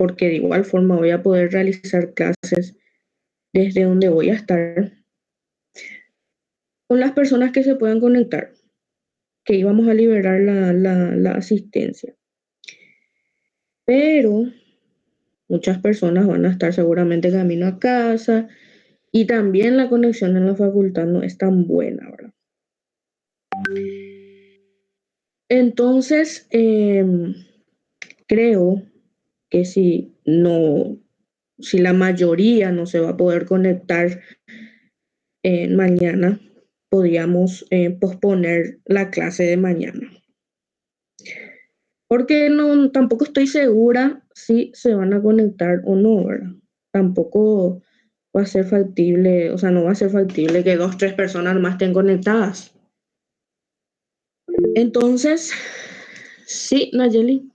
porque de igual forma voy a poder realizar clases desde donde voy a estar con las personas que se puedan conectar, que íbamos a liberar la asistencia. Pero muchas personas van a estar seguramente camino a casa y también la conexión en la facultad no es tan buena, ¿verdad? Entonces, creo que si la mayoría no se va a poder conectar mañana, podríamos posponer la clase de mañana. Porque no, tampoco estoy segura si se van a conectar o no, ¿verdad? Tampoco va a ser factible, o sea, no va a ser factible que 2, 3 personas más estén conectadas. Entonces, sí, Nayeli.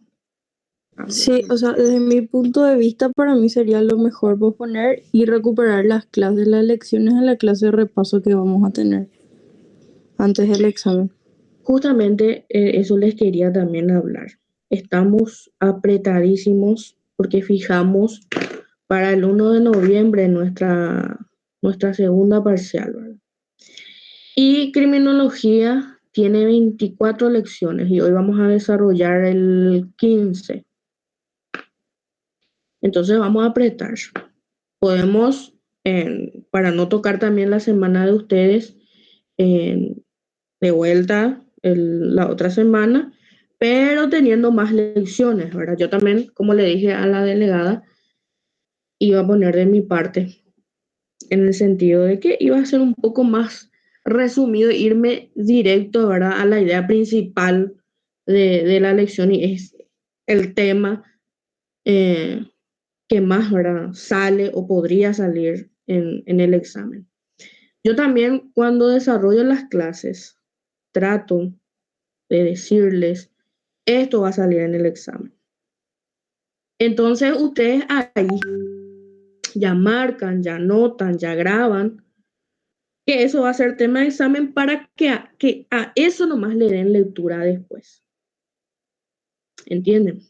Sí, o sea, desde mi punto de vista, para mí sería lo mejor posponer y recuperar las clases, las lecciones en la clase de repaso que vamos a tener antes del examen. Justamente eso les quería también hablar. Estamos apretadísimos porque fijamos para el 1 de noviembre nuestra segunda parcial, ¿verdad? Y criminología tiene 24 lecciones y hoy vamos a desarrollar el 15. Entonces vamos a apretar. Podemos, para no tocar también la semana de ustedes, de vuelta la otra semana, pero teniendo más lecciones, ¿verdad? Yo también, como le dije a la delegada, iba a poner de mi parte en el sentido de que iba a ser un poco más resumido, irme directo, ¿verdad?, a la idea principal de la lección y es el tema eh, que más, ¿verdad?, sale o podría salir en el examen. Yo también cuando desarrollo las clases trato de decirles, esto va a salir en el examen. Entonces ustedes ahí ya marcan, ya anotan, ya graban que eso va a ser tema de examen para que a eso nomás le den lectura después. ¿Entienden?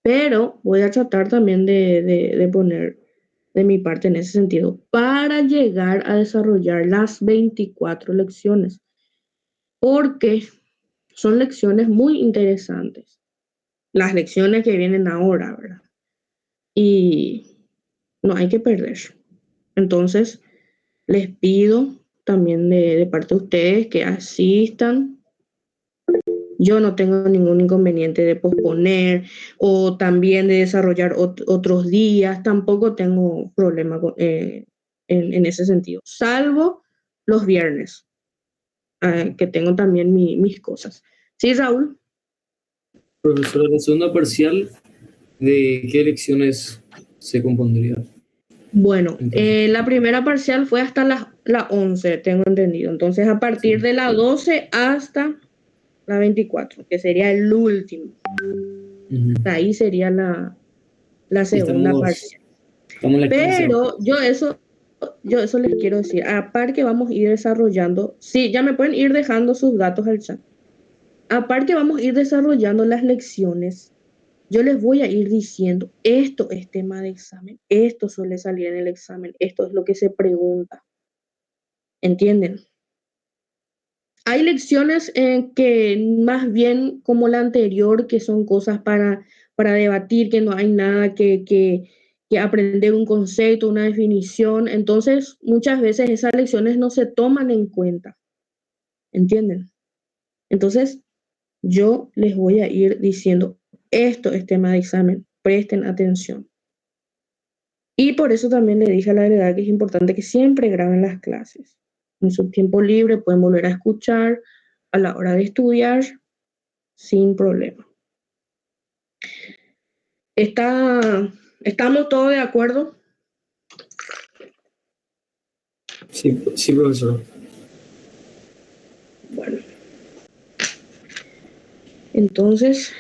Pero voy a tratar también de poner de mi parte en ese sentido para llegar a desarrollar las 24 lecciones, porque son lecciones muy interesantes. Las lecciones que vienen ahora, ¿verdad? Y no hay que perder. Entonces, les pido también de parte de ustedes que asistan. Yo no tengo ningún inconveniente de posponer o también de desarrollar otros días, tampoco tengo problema en ese sentido, salvo los viernes, que tengo también mis cosas. ¿Sí, Raúl? Profesora, la segunda parcial, ¿de qué lecciones se compondría? Bueno, Entonces, la primera parcial fue hasta la 11, tengo entendido. Entonces, a partir sí. de la 12 hasta la 24, que sería el último. Ujú. Ahí sería la Sí, segunda parcial. estamos en la 15. Pero yo eso les quiero decir. Aparte que vamos a ir desarrollando, sí, ya me pueden ir dejando sus datos al chat. Aparte que vamos a ir desarrollando las lecciones, yo les voy a ir diciendo, esto es tema de examen, esto suele salir en el examen, esto es lo que se pregunta. ¿Entienden? Hay lecciones que más bien como la anterior, que son cosas para debatir, que no hay nada que aprender un concepto, una definición. Entonces, muchas veces esas lecciones no se toman en cuenta. ¿Entienden? Entonces, yo les voy a ir diciendo, esto es tema de examen, presten atención. Y por eso también le dije a la delegada que es importante que siempre graben las clases. En su tiempo libre pueden volver a escuchar a la hora de estudiar sin problema. ¿Estamos todos de acuerdo? Sí, sí, profesor. Bueno, entonces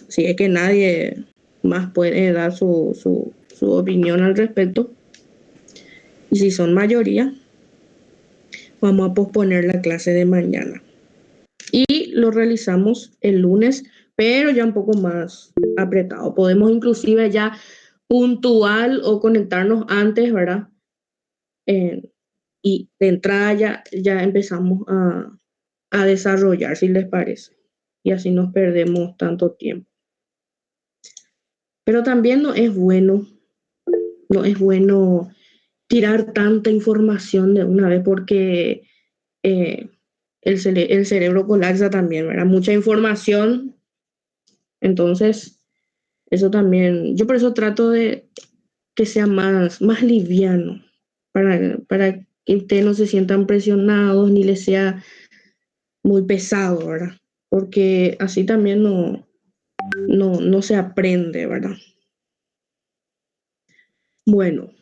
si es que nadie más puede dar su opinión al respecto, y si son mayoría, vamos a posponer la clase de mañana. Y lo realizamos el lunes pero ya un poco más apretado. Podemos inclusive ya puntual o conectarnos antes, ¿verdad? Y de entrada ya empezamos a desarrollar, si les parece. Y así nos perdemos tanto tiempo. Pero también no es bueno tirar tanta información de una vez porque eh, el cerebro colapsa también, ¿verdad? Mucha información, entonces eso también, yo por eso trato de que sea más liviano, para que ustedes no se sientan presionados ni les sea muy pesado, ¿verdad? Porque así también no se aprende, ¿verdad? Bueno,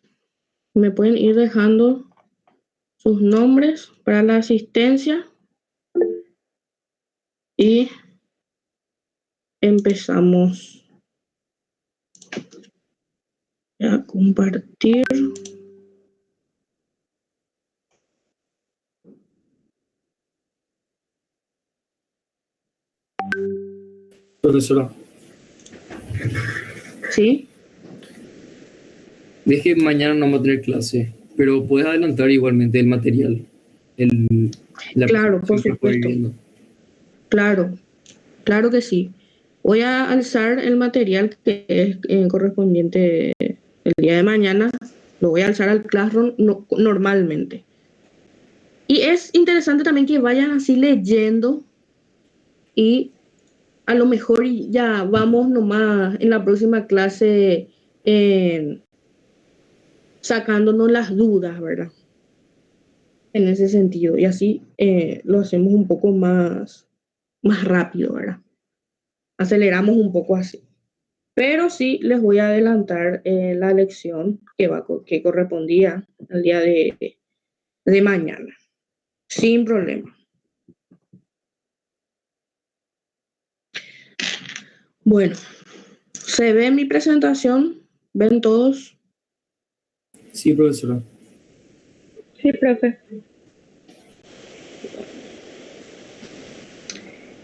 me pueden ir dejando sus nombres para la asistencia y empezamos a compartir. Profesora, ¿Sí? ves que mañana no vamos a tener clase, pero puedes adelantar igualmente el material, la Claro, por presentación para poder ir supuesto. viendo. Claro, claro que sí. Voy a alzar el material que es correspondiente el día de mañana. Lo voy a alzar al Classroom normalmente. Y es interesante también que vayan así leyendo y a lo mejor ya vamos nomás en la próxima clase eh, sacándonos las dudas, ¿verdad? En ese sentido. Y así lo hacemos un poco más rápido, ¿verdad? Aceleramos un poco así. Pero sí les voy a adelantar la lección que correspondía al día de mañana, sin problema. Bueno, ¿se ve mi presentación? ¿Ven todos? Sí, profesora. Sí, profe.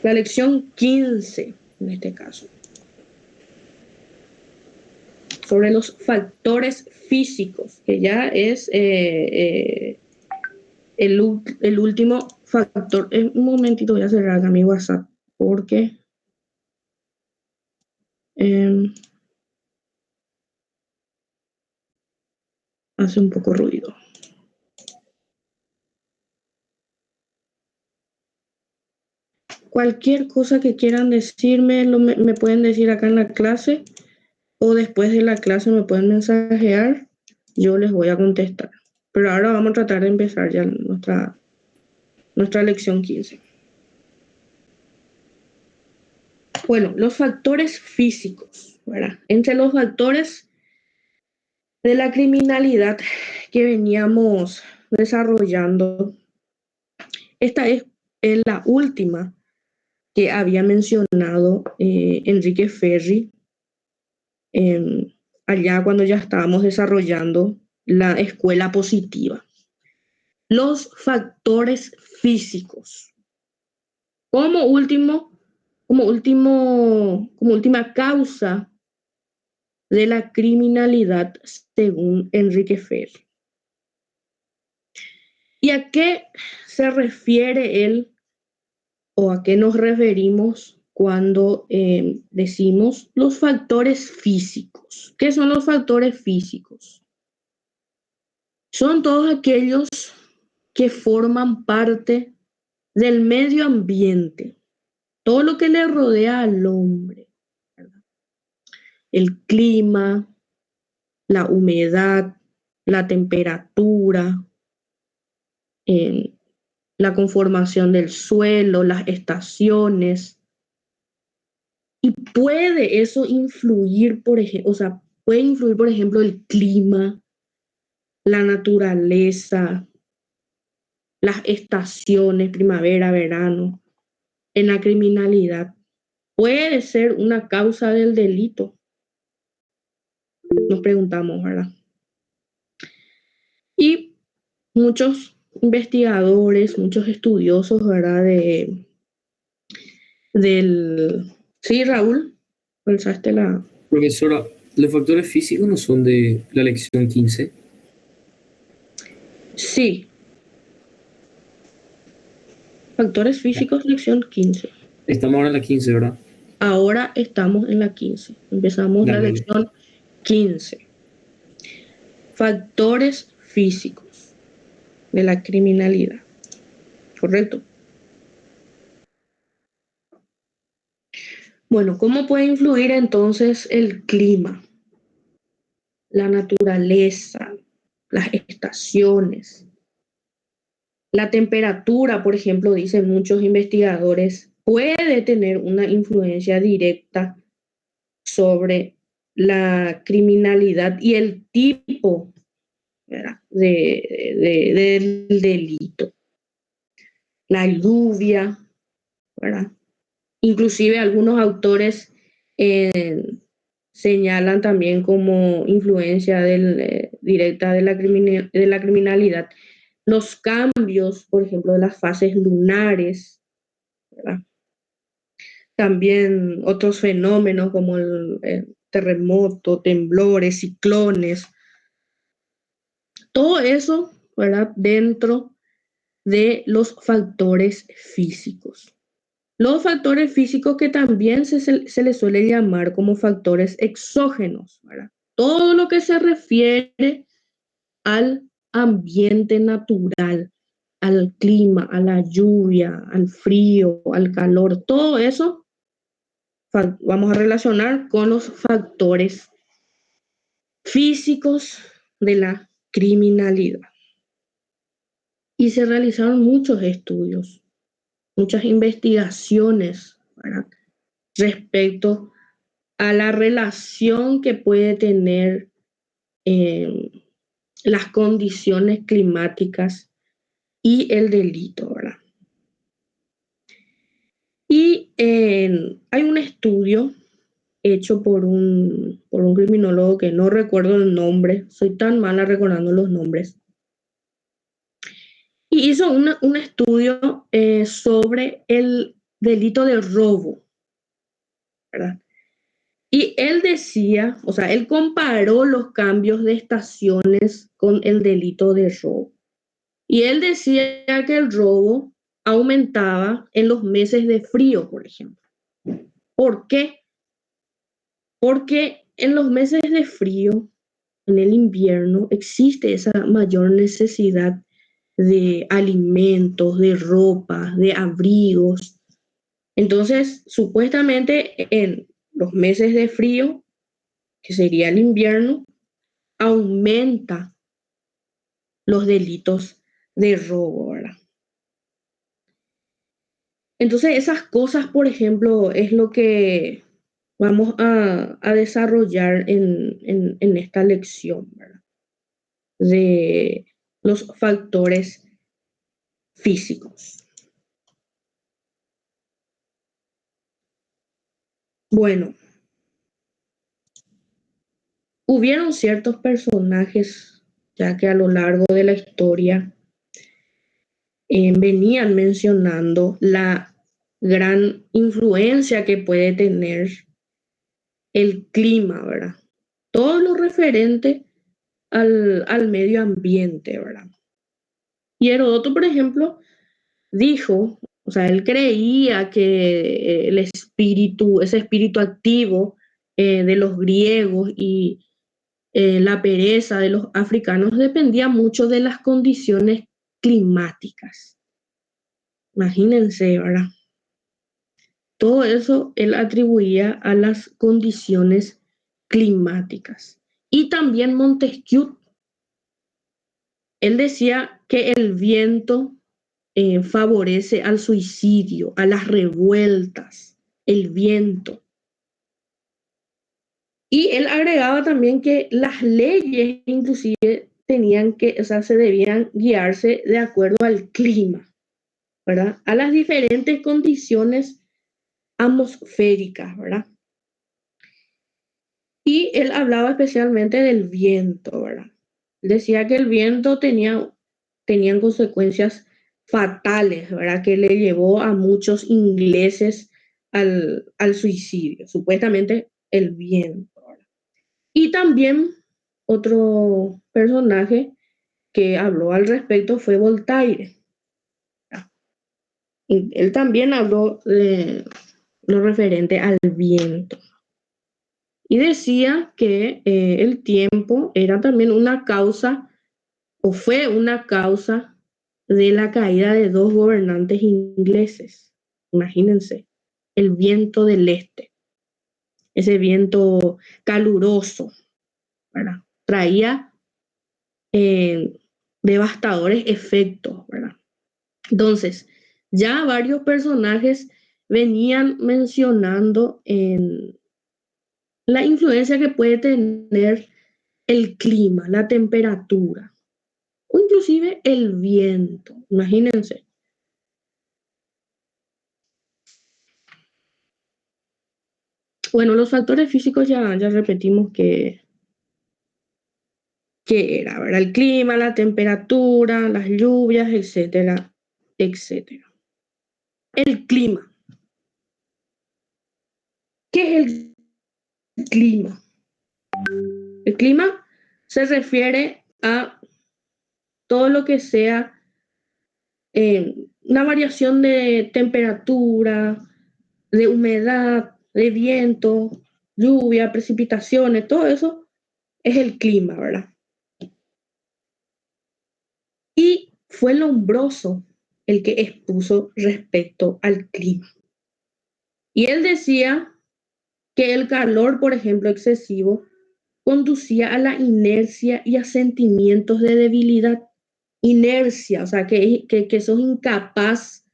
La lección 15, en este caso, sobre los factores físicos, que ya es el último factor. Un momentito, voy a cerrar acá mi WhatsApp, porque hace un poco ruido. Cualquier cosa que quieran decirme, me pueden decir acá en la clase o después de la clase me pueden mensajear, yo les voy a contestar. Pero ahora vamos a tratar de empezar ya nuestra lección 15. Bueno, los factores físicos, ¿verdad? Entre los factores de la criminalidad que veníamos desarrollando, esta es la última que había mencionado Enrique Ferri allá cuando ya estábamos desarrollando la escuela positiva. Los factores físicos. Como última causa de la criminalidad, según Enrique Ferri. ¿Y a qué se refiere él o a qué nos referimos cuando decimos los factores físicos? ¿Qué son los factores físicos? Son todos aquellos que forman parte del medio ambiente, todo lo que le rodea al hombre, ¿verdad? El clima, la humedad, la temperatura, eh, la conformación del suelo, las estaciones. Y puede eso influir, por ejemplo, o sea, puede influir, por ejemplo, el clima, la naturaleza, las estaciones, primavera, verano, en la criminalidad. Puede ser una causa del delito, nos preguntamos, ¿verdad? Y muchos investigadores, muchos estudiosos, ¿verdad? Sí, Raúl, pensaste la... Profesora, ¿los factores físicos no son de la lección 15? Sí, factores físicos, lección 15. Estamos ahora en la 15, ¿verdad? Ahora estamos en la 15. Empezamos la Dale, dale. lección 15. Factores físicos de la criminalidad. ¿Correcto? Bueno, ¿cómo puede influir entonces el clima, la naturaleza, las estaciones? La temperatura, por ejemplo, dicen muchos investigadores, puede tener una influencia directa sobre la criminalidad y el tipo, ¿verdad?, del delito. La lluvia, ¿verdad? Inclusive algunos autores señalan también como influencia directa de la criminalidad los cambios, por ejemplo, de las fases lunares, ¿verdad? También otros fenómenos como el terremoto, temblores, ciclones, todo eso, ¿verdad?, dentro de los factores físicos. Los factores físicos que también se les suele llamar como factores exógenos, ¿verdad? Todo lo que se refiere al ambiente natural, al clima, a la lluvia, al frío, al calor, todo eso vamos a relacionar con los factores físicos de la criminalidad. Y se realizaron muchos estudios, muchas investigaciones, ¿verdad?, respecto a la relación que puede tener eh, las condiciones climáticas y el delito, ¿verdad? Y hay un estudio hecho por un criminólogo que no recuerdo el nombre, soy tan mala recordando los nombres, y hizo un estudio sobre el delito de robo, ¿verdad? Y él decía, o sea, él comparó los cambios de estaciones con el delito de robo. Y él decía que el robo aumentaba en los meses de frío, por ejemplo. ¿Por qué? Porque en los meses de frío, en el invierno, existe esa mayor necesidad de alimentos, de ropa, de abrigos. Entonces, supuestamente en los meses de frío, que sería el invierno, aumenta los delitos de robo, ¿verdad? Entonces, esas cosas, por ejemplo, es lo que vamos a desarrollar en esta lección, ¿verdad?, de los factores físicos. Bueno, hubieron ciertos personajes, ya que a lo largo de la historia venían mencionando la gran influencia que puede tener el clima, ¿verdad? Todo lo referente al medio ambiente, ¿verdad? Y Heródoto, por ejemplo, dijo, o sea, él creía que el espíritu, ese espíritu activo de los griegos y la pereza de los africanos dependía mucho de las condiciones climáticas. Imagínense, ¿verdad? Todo eso él atribuía a las condiciones climáticas. Y también Montesquieu, él decía que el viento favorece al suicidio, a las revueltas, el viento. Y él agregaba también que las leyes inclusive tenían que, o sea, se debían guiarse de acuerdo al clima, ¿verdad? A las diferentes condiciones atmosféricas, ¿verdad? Y él hablaba especialmente del viento, ¿verdad? Decía que el viento tenían consecuencias fatales, ¿verdad? Que le llevó a muchos ingleses al suicidio, supuestamente el viento, ¿verdad? Y también otro personaje que habló al respecto fue Voltaire. Y él también habló de lo referente al viento. Y decía que el tiempo era también una causa, o fue una causa de la caída de dos gobernantes ingleses. Imagínense, el viento del este, ese viento caluroso, ¿verdad? Traía eh, devastadores efectos, ¿verdad? Entonces, ya varios personajes venían mencionando en la influencia que puede tener el clima, la temperatura o inclusive el viento. Imagínense. Bueno, los factores físicos ya repetimos que era, ¿verdad? El clima, la temperatura, las lluvias, etcétera, etcétera. El clima. ¿Qué es el clima? El clima se refiere a todo lo que sea una variación de temperatura, de humedad, de viento, lluvia, precipitaciones, todo eso es el clima, ¿verdad? Y fue Lombroso el que expuso respecto al clima. Y él decía que el calor, por ejemplo, excesivo, conducía a la inercia y a sentimientos de debilidad. Inercia, o sea, que sos incapaz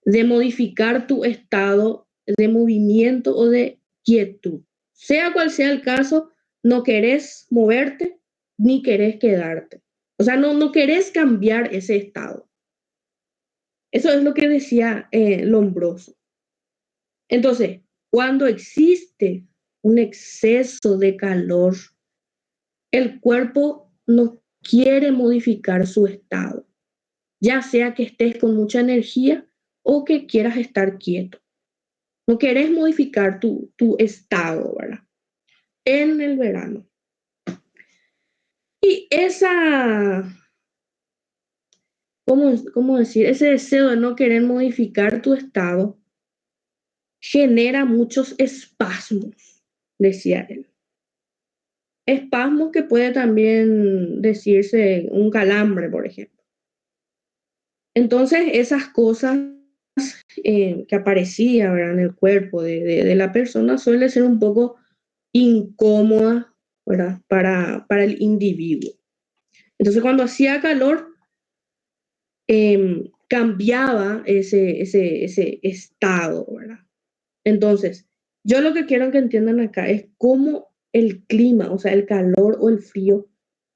de modificar tu estado de movimiento o de quietud. Sea cual sea el caso, no querés moverte ni querés quedarte. O sea, no querés cambiar ese estado. Eso es lo que decía Lombroso. Entonces, cuando existe un exceso de calor, el cuerpo no quiere modificar su estado, ya sea que estés con mucha energía o que quieras estar quieto. No querés modificar tu estado, ¿verdad? En el verano. Y ¿cómo decir? Ese deseo de no querer modificar tu estado genera muchos espasmos, decía él. Espasmos que puede también decirse un calambre, por ejemplo. Entonces, esas cosas que aparecían, ¿verdad?, en el cuerpo de la persona suele ser un poco incómoda, ¿verdad?, para el individuo. Entonces, cuando hacía calor, cambiaba ese estado, ¿verdad? Entonces, yo lo que quiero que entiendan acá es cómo el clima, o sea, el calor o el frío,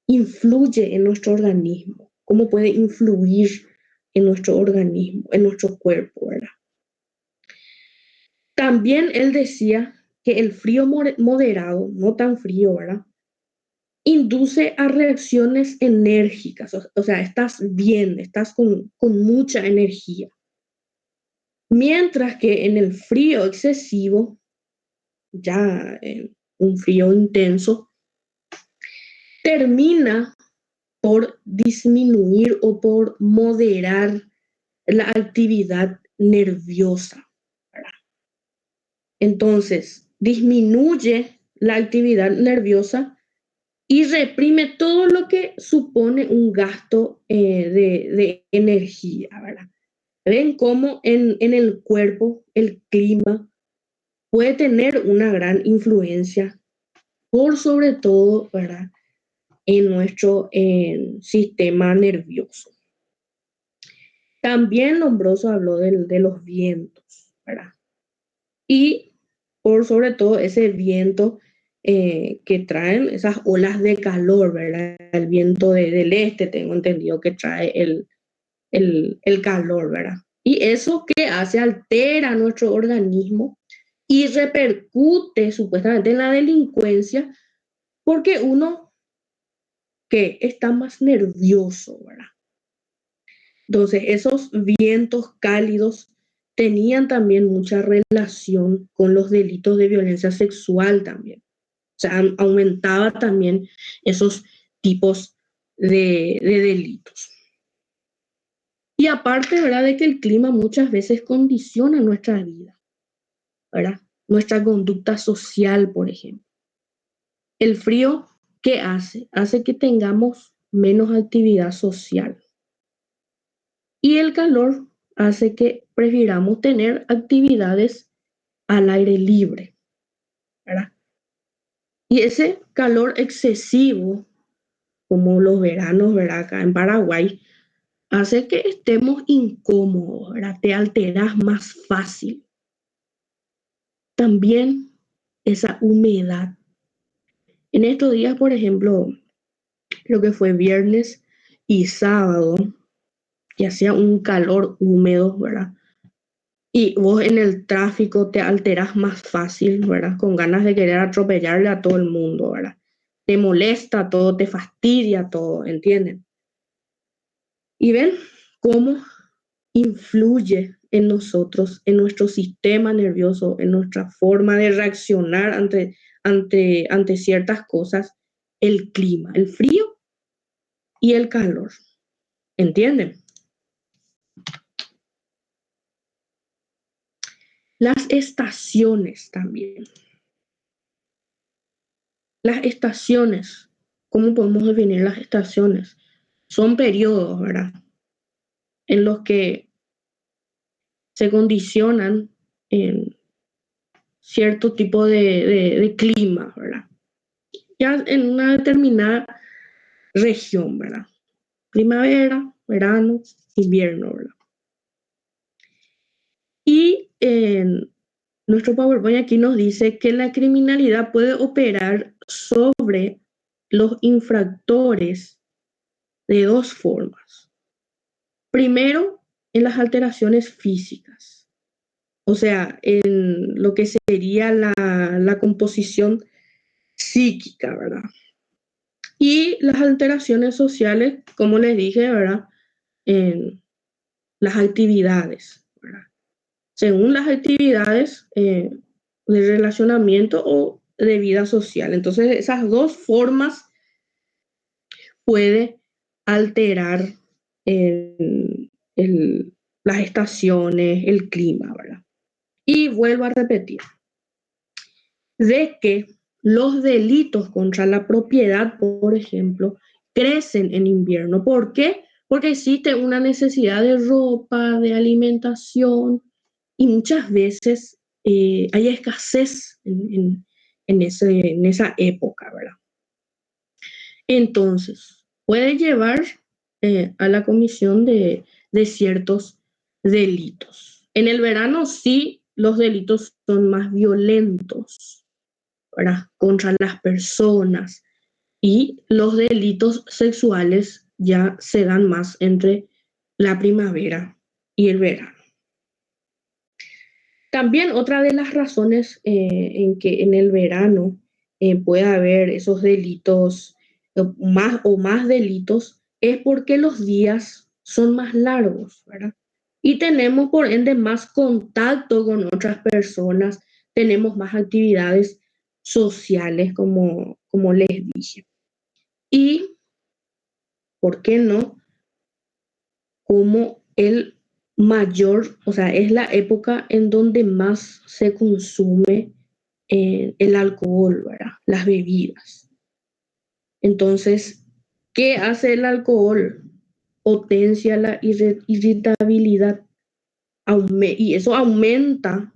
influye en nuestro organismo, cómo puede influir en nuestro organismo, en nuestro cuerpo, ¿verdad? También él decía que el frío moderado, no tan frío, ¿verdad?, induce a reacciones enérgicas, o sea, estás bien, estás con mucha energía. Mientras que en el frío excesivo, ya un frío intenso, termina por disminuir o por moderar la actividad nerviosa, ¿verdad? Entonces, disminuye la actividad nerviosa y reprime todo lo que supone un gasto de energía, ¿verdad? Ven cómo en el cuerpo el clima puede tener una gran influencia, por sobre todo, ¿verdad?, en nuestro sistema nervioso. También Lombroso habló de los vientos, ¿verdad? Y por sobre todo ese viento que traen esas olas de calor, ¿verdad? El viento del este, tengo entendido que trae el calor, ¿verdad? Y eso que hace, altera nuestro organismo y repercute supuestamente en la delincuencia porque uno que está más nervioso, ¿verdad? Entonces, esos vientos cálidos tenían también mucha relación con los delitos de violencia sexual también. O sea, aumentaba también esos tipos de delitos. Y aparte, ¿verdad? De que el clima muchas veces condiciona nuestra vida, ¿verdad? Nuestra conducta social, por ejemplo. El frío, ¿qué hace? Hace que tengamos menos actividad social. Y el calor hace que prefiramos tener actividades al aire libre, ¿verdad? Y ese calor excesivo, como los veranos, ¿verdad? Acá en Paraguay, hace que estemos incómodos, ¿verdad? Te alteras más fácil. También esa humedad. En estos días, por ejemplo, lo que fue viernes y sábado, que hacía un calor húmedo, ¿verdad? Y vos en el tráfico te alteras más fácil, ¿verdad? Con ganas de querer atropellarle a todo el mundo, ¿verdad? Te molesta todo, te fastidia todo, ¿entienden? Y ven cómo influye en nosotros, en nuestro sistema nervioso, en nuestra forma de reaccionar ante ciertas cosas, el clima, el frío y el calor. ¿Entienden? Las estaciones también. Las estaciones, ¿cómo podemos definir las estaciones? Son periodos, ¿verdad? En los que se condicionan en cierto tipo de clima, ¿verdad? Ya en una determinada región, ¿verdad? Primavera, verano, invierno, ¿verdad? Y en nuestro PowerPoint aquí nos dice que la criminalidad puede operar sobre los infractores de dos formas. Primero, en las alteraciones físicas, o sea, en lo que sería la composición psíquica, ¿verdad? Y las alteraciones sociales, como les dije, ¿verdad? En las actividades, ¿verdad? Según las actividades de relacionamiento o de vida social. Entonces, esas dos formas puede alterar las estaciones, el clima, ¿verdad? Y vuelvo a repetir, de que los delitos contra la propiedad, por ejemplo, crecen en invierno. ¿Por qué? Porque existe una necesidad de ropa, de alimentación y muchas veces hay escasez en esa época, ¿verdad? Entonces, puede llevar a la comisión de ciertos delitos. En el verano sí, los delitos son más violentos, ¿verdad? Contra las personas y los delitos sexuales ya se dan más entre la primavera y el verano. También otra de las razones en que en el verano puede haber esos delitos más delitos es porque los días son más largos, ¿verdad? Y tenemos por ende más contacto con otras personas, tenemos más actividades sociales, como les dije. Y, ¿por qué no? Como el mayor, o sea, es la época en donde más se consume el alcohol, ¿verdad? Las bebidas. Entonces, ¿qué hace el alcohol? Potencia la irritabilidad y eso aumenta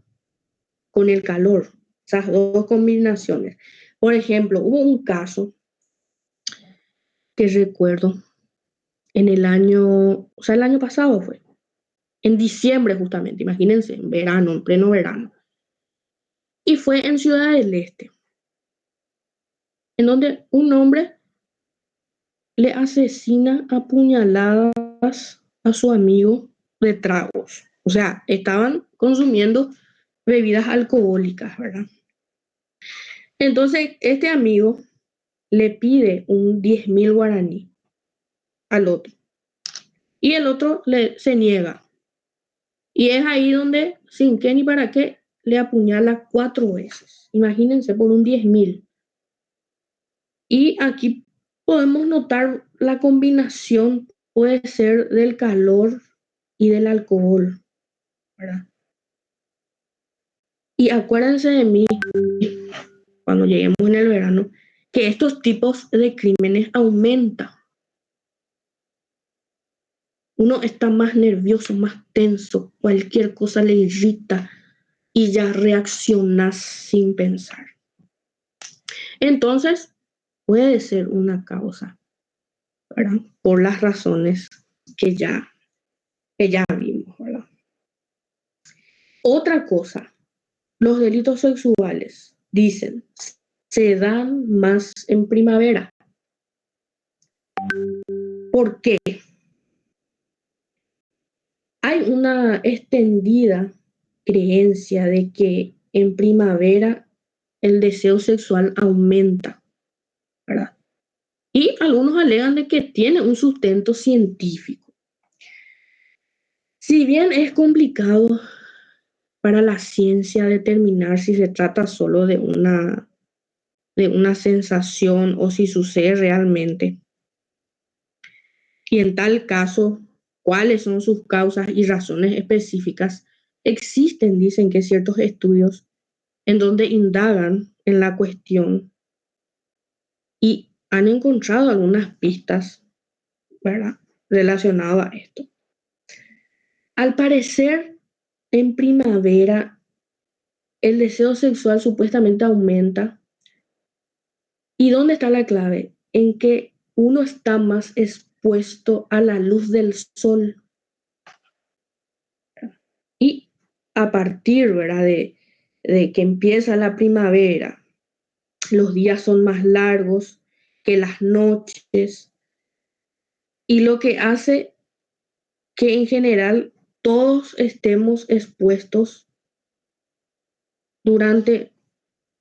con el calor, esas dos combinaciones. Por ejemplo, hubo un caso que recuerdo en el año pasado fue, en diciembre justamente, imagínense, en verano, en pleno verano. Y fue en Ciudad del Este, en donde un hombre le asesina a puñaladas a su amigo de tragos. O sea, estaban consumiendo bebidas alcohólicas, ¿verdad? Entonces, este amigo le pide un 10.000 guaraní al otro. Y el otro se niega. Y es ahí donde, sin qué ni para qué, le apuñala 4 veces. Imagínense, por un 10.000. Y aquí podemos notar la combinación, puede ser del calor y del alcohol, ¿verdad? Y acuérdense de mí, cuando lleguemos en el verano, que estos tipos de crímenes aumentan. Uno está más nervioso, más tenso, cualquier cosa le irrita y ya reaccionas sin pensar. Entonces, puede ser una causa, ¿verdad? Por las razones que ya vimos, ¿verdad? Otra cosa, los delitos sexuales, dicen, se dan más en primavera. ¿Por qué? Hay una extendida creencia de que en primavera el deseo sexual aumenta, ¿verdad? Y algunos alegan de que tiene un sustento científico. Si bien es complicado para la ciencia determinar si se trata solo de una sensación o si sucede realmente, y en tal caso, cuáles son sus causas y razones específicas, existen, dicen que ciertos estudios en donde indagan en la cuestión y han encontrado algunas pistas, ¿verdad?, relacionadas a esto. Al parecer, en primavera, el deseo sexual supuestamente aumenta. ¿Y dónde está la clave? En que uno está más expuesto a la luz del sol. Y a partir, ¿verdad?, de que empieza la primavera, los días son más largos que las noches, y lo que hace que en general todos estemos expuestos durante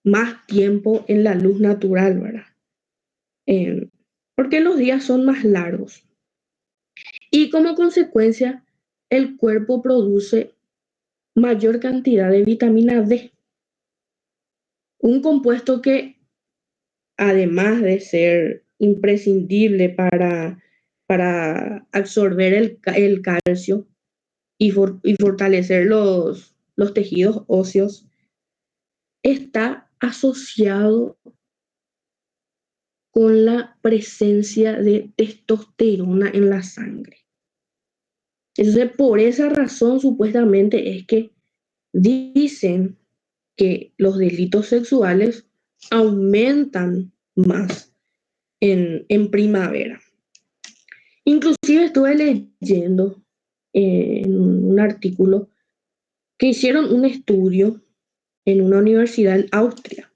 más tiempo en la luz natural, ¿verdad? Porque los días son más largos. Y como consecuencia, el cuerpo produce mayor cantidad de vitamina D, un compuesto que, además de ser imprescindible para absorber el calcio y fortalecer los tejidos óseos, está asociado con la presencia de testosterona en la sangre. Entonces, por esa razón, supuestamente, es que dicen que los delitos sexuales aumentan más en primavera. Inclusive estuve leyendo en un artículo que hicieron un estudio en una universidad en Austria,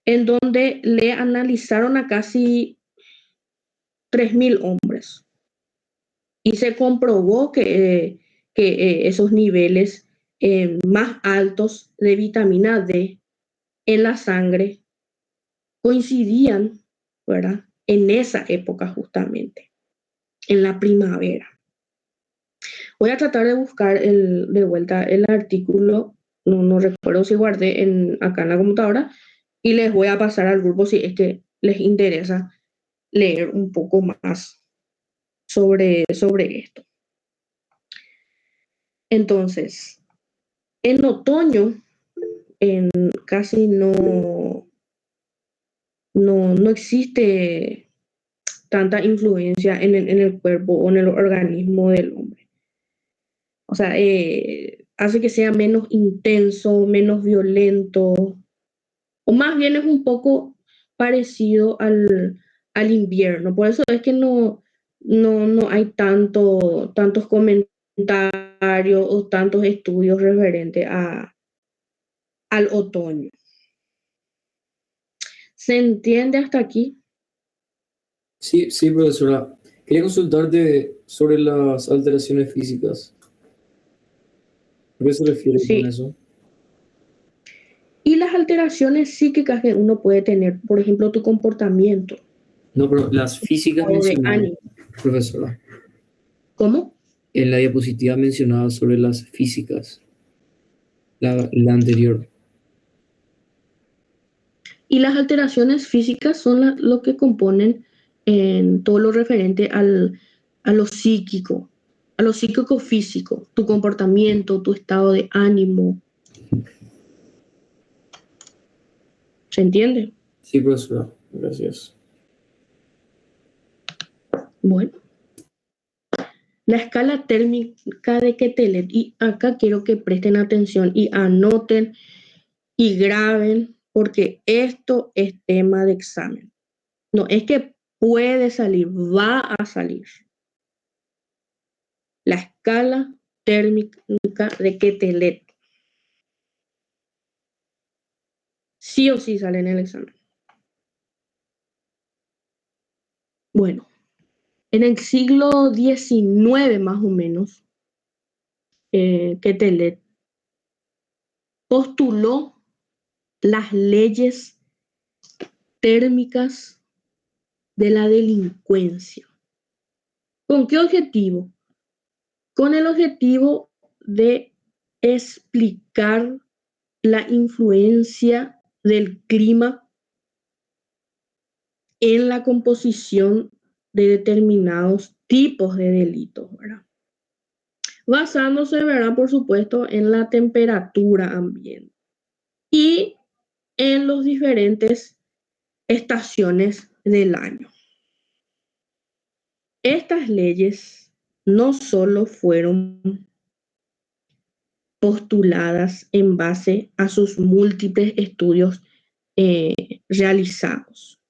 en donde le analizaron a casi 3.000 hombres y se comprobó que esos niveles más altos de vitamina D en la sangre coincidían, ¿verdad?, en esa época justamente, en la primavera. Voy a tratar de buscar de vuelta el artículo, no recuerdo si guardé acá en la computadora, y les voy a pasar al grupo si es que les interesa leer un poco más sobre esto. Entonces, en otoño casi no existe tanta influencia en el cuerpo o en el organismo del hombre. O sea, hace que sea menos intenso, menos violento, o más bien es un poco parecido al invierno. Por eso es que no hay tantos comentarios o tantos estudios referentes al otoño. ¿Se entiende hasta aquí? Sí, sí, profesora. Quería consultarte sobre las alteraciones físicas. ¿A qué se refiere con Sí. eso? Y las alteraciones psíquicas que uno puede tener, por ejemplo, tu comportamiento, No, pero las físicas estado de mencionadas, ánimo. profesora. ¿Cómo? en la diapositiva mencionada sobre las físicas, la anterior. Y las alteraciones físicas son lo que componen en todo lo referente a lo psíquico físico, tu comportamiento, tu estado de ánimo. ¿Se entiende? Sí, profesora, gracias. Bueno, la escala térmica de Quetelet, y acá quiero que presten atención y anoten y graben, porque esto es tema de examen. No es que puede salir, va a salir. La escala térmica de Quetelet. Sí o sí sale en el examen. Bueno, en el siglo XIX más o menos, Quetelet postuló las leyes térmicas de la delincuencia. ¿Con qué objetivo? Con el objetivo de explicar la influencia del clima en la composición de determinados tipos de delitos, ¿verdad? Basándose, ¿verdad? Por supuesto, en la temperatura ambiente y en las diferentes estaciones del año. Estas leyes no solo fueron postuladas en base a sus múltiples estudios realizados.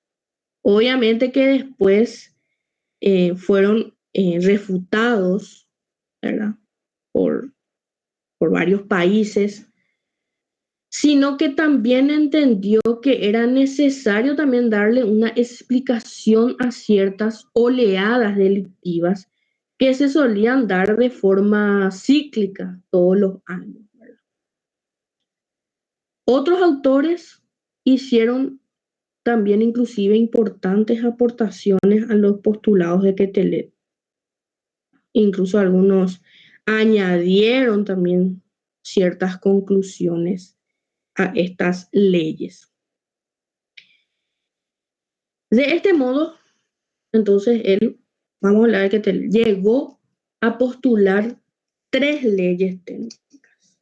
Obviamente que después fueron refutados, ¿verdad? Por varios países, sino que también entendió que era necesario también darle una explicación a ciertas oleadas delictivas que se solían dar de forma cíclica todos los años, ¿verdad? Otros autores hicieron también inclusive importantes aportaciones a los postulados de Quetelet. Incluso algunos añadieron también ciertas conclusiones a estas leyes. De este modo, entonces él, vamos a hablar de Quetelet, llegó a postular tres leyes técnicas.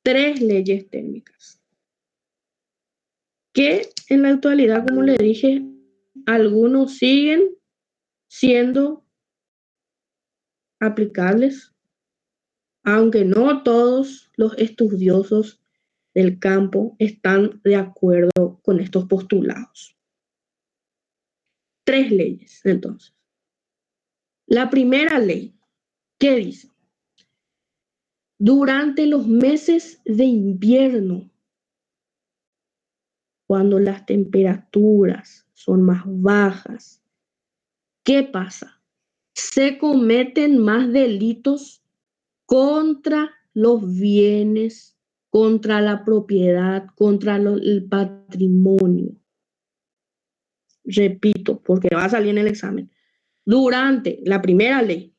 Tres leyes técnicas. Que en la actualidad, como le dije, algunos siguen siendo aplicables, aunque no todos los estudiosos del campo están de acuerdo con estos postulados. Tres leyes, entonces. La primera ley, ¿qué dice? Durante los meses de invierno, cuando las temperaturas son más bajas, ¿qué pasa? Se cometen más delitos contra los bienes, contra la propiedad, contra el patrimonio. Repito, porque va a salir en el examen. Durante la primera ley,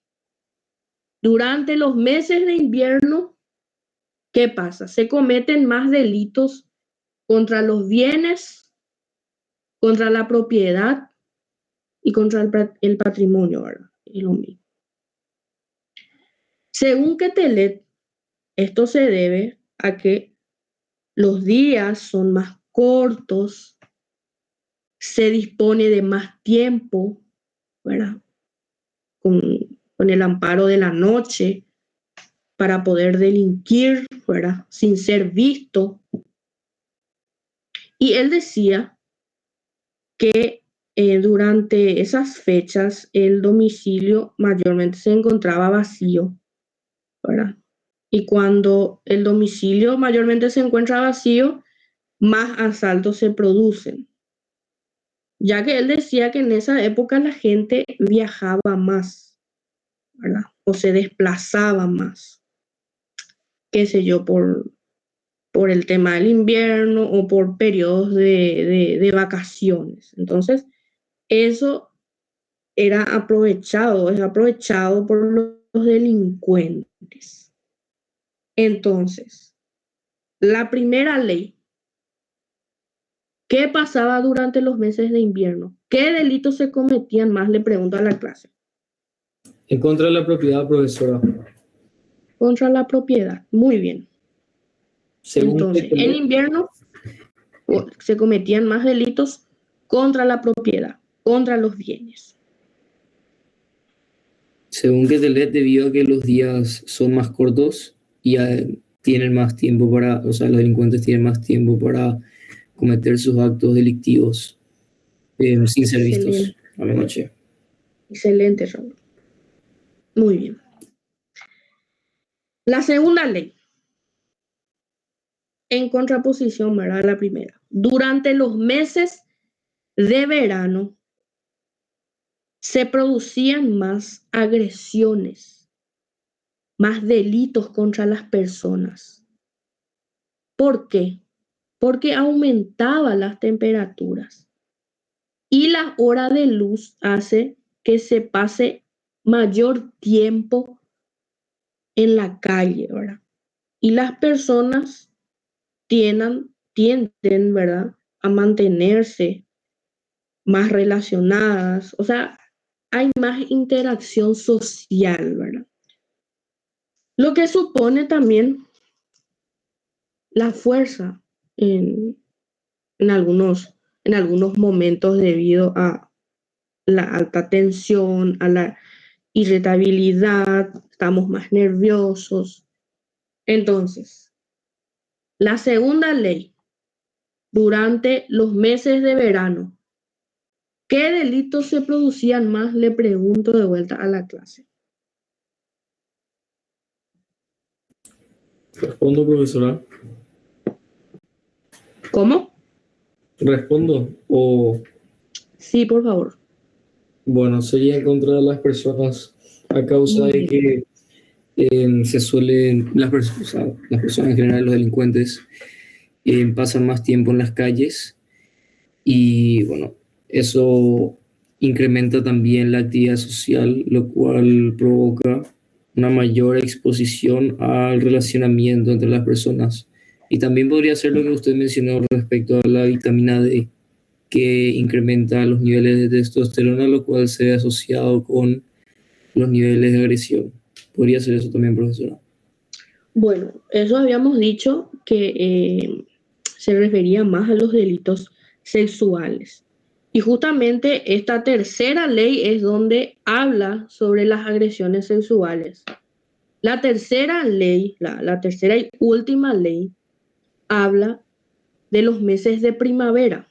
durante los meses de invierno, ¿qué pasa? Se cometen más delitos contra los bienes, contra la propiedad y contra el patrimonio, ¿verdad? Es lo mismo. Según Quetelet, esto se debe a que los días son más cortos, se dispone de más tiempo, ¿verdad? Con el amparo de la noche para poder delinquir, ¿verdad? Sin ser visto. Y él decía que durante esas fechas el domicilio mayormente se encontraba vacío, ¿verdad? Y cuando el domicilio mayormente se encuentra vacío, más asaltos se producen. Ya que él decía que en esa época la gente viajaba más, ¿verdad? O se desplazaba más, qué sé yo, por el tema del invierno o por periodos de vacaciones. Entonces, eso es aprovechado por los delincuentes. Entonces, la primera ley, ¿qué pasaba durante los meses de invierno? ¿Qué delitos se cometían más? Le pregunto a la clase. En contra de la propiedad, profesora. Contra la propiedad. Muy bien. Según Entonces, en invierno se cometían más delitos contra la propiedad, contra los bienes. según Quetelet, debido a que los días son más cortos y tienen más tiempo para, o sea, los delincuentes tienen más tiempo para cometer sus actos delictivos sin ser vistos Excelente, a la noche. excelente, Raúl. Muy bien. La segunda ley, en contraposición, ¿verdad? A la primera. Durante los meses de verano se producían más agresiones, más delitos contra las personas. ¿Por qué? Porque aumentaban las temperaturas y la hora de luz hace que se pase mayor tiempo en la calle, ¿verdad? Y las personas tienden, ¿verdad?, a mantenerse más relacionadas, o sea, hay más interacción social, ¿verdad? Lo que supone también la fuerza en, en algunos momentos debido a la alta tensión, a la irritabilidad, estamos más nerviosos. Entonces, la segunda ley, durante los meses de verano, ¿qué delitos se producían más? Le pregunto de vuelta a la clase. Respondo, profesora. ¿Cómo? Respondo. O, Sí, por favor. bueno, sería en contra de las personas a causa Muy de bien. que se suelen, o sea, las personas en general, los delincuentes, pasan más tiempo en las calles y bueno, eso incrementa también la actividad social, lo cual provoca una mayor exposición al relacionamiento entre las personas. Y también podría ser lo que usted mencionó respecto a la vitamina D, que incrementa los niveles de testosterona, lo cual se ve asociado con los niveles de agresión. Podría ser eso también, profesora. Bueno, eso habíamos dicho que se refería más a los delitos sexuales. Y justamente esta tercera ley es donde habla sobre las agresiones sexuales. La tercera ley, la tercera y última ley, habla de los meses de primavera,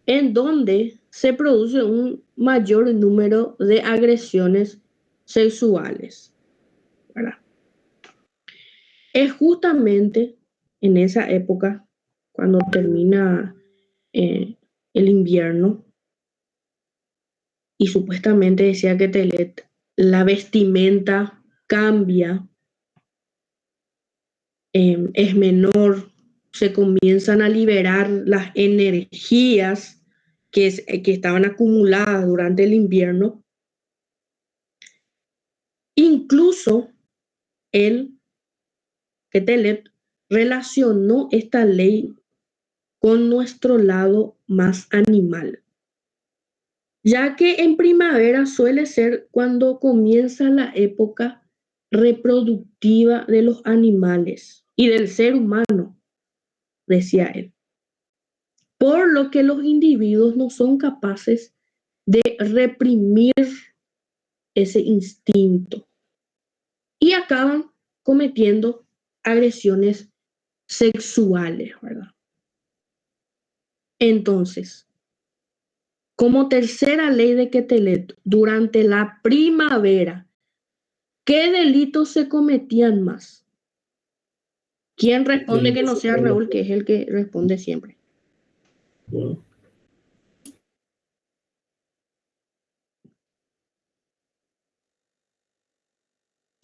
en donde se produce un mayor número de agresiones sexuales, ¿verdad? Es justamente en esa época, cuando termina eh, el invierno, y supuestamente decía que Telet, la vestimenta cambia, es menor, se comienzan a liberar las energías que estaban acumuladas durante el invierno. Incluso él, Telet, relacionó esta ley con nuestro lado más animal, ya que en primavera suele ser cuando comienza la época reproductiva de los animales y del ser humano, decía él, por lo que los individuos no son capaces de reprimir ese instinto y acaban cometiendo agresiones sexuales, ¿verdad? Entonces, como tercera ley de Quetelet, durante la primavera, ¿qué delitos se cometían más? ¿Quién responde que no sea Raúl, que es el que responde siempre? Bueno,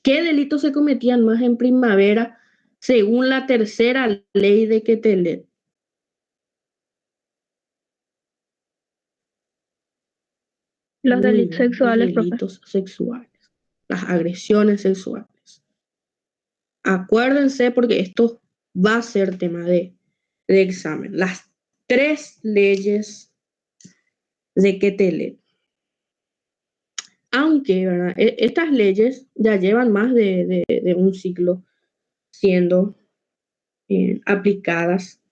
¿Qué delitos se cometían más en primavera según la tercera ley de Quetelet? Los Muy delitos bien, los sexuales, profe. delitos sexuales. las agresiones sexuales. Acuérdense porque esto va a ser tema de examen. Las 3 leyes de Quetelet. Aunque, ¿verdad? Estas leyes ya llevan más de un siglo siendo aplicadas.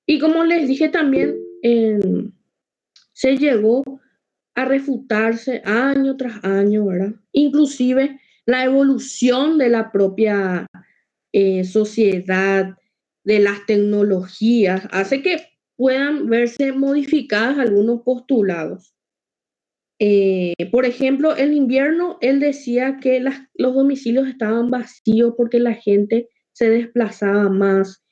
Y como les dije también, se llegó a refutarse año tras año, ¿verdad? Inclusive la evolución de la propia sociedad, de las tecnologías, hace que puedan verse modificadas algunos postulados. Por ejemplo, en invierno él decía que los domicilios estaban vacíos porque la gente se desplazaba más,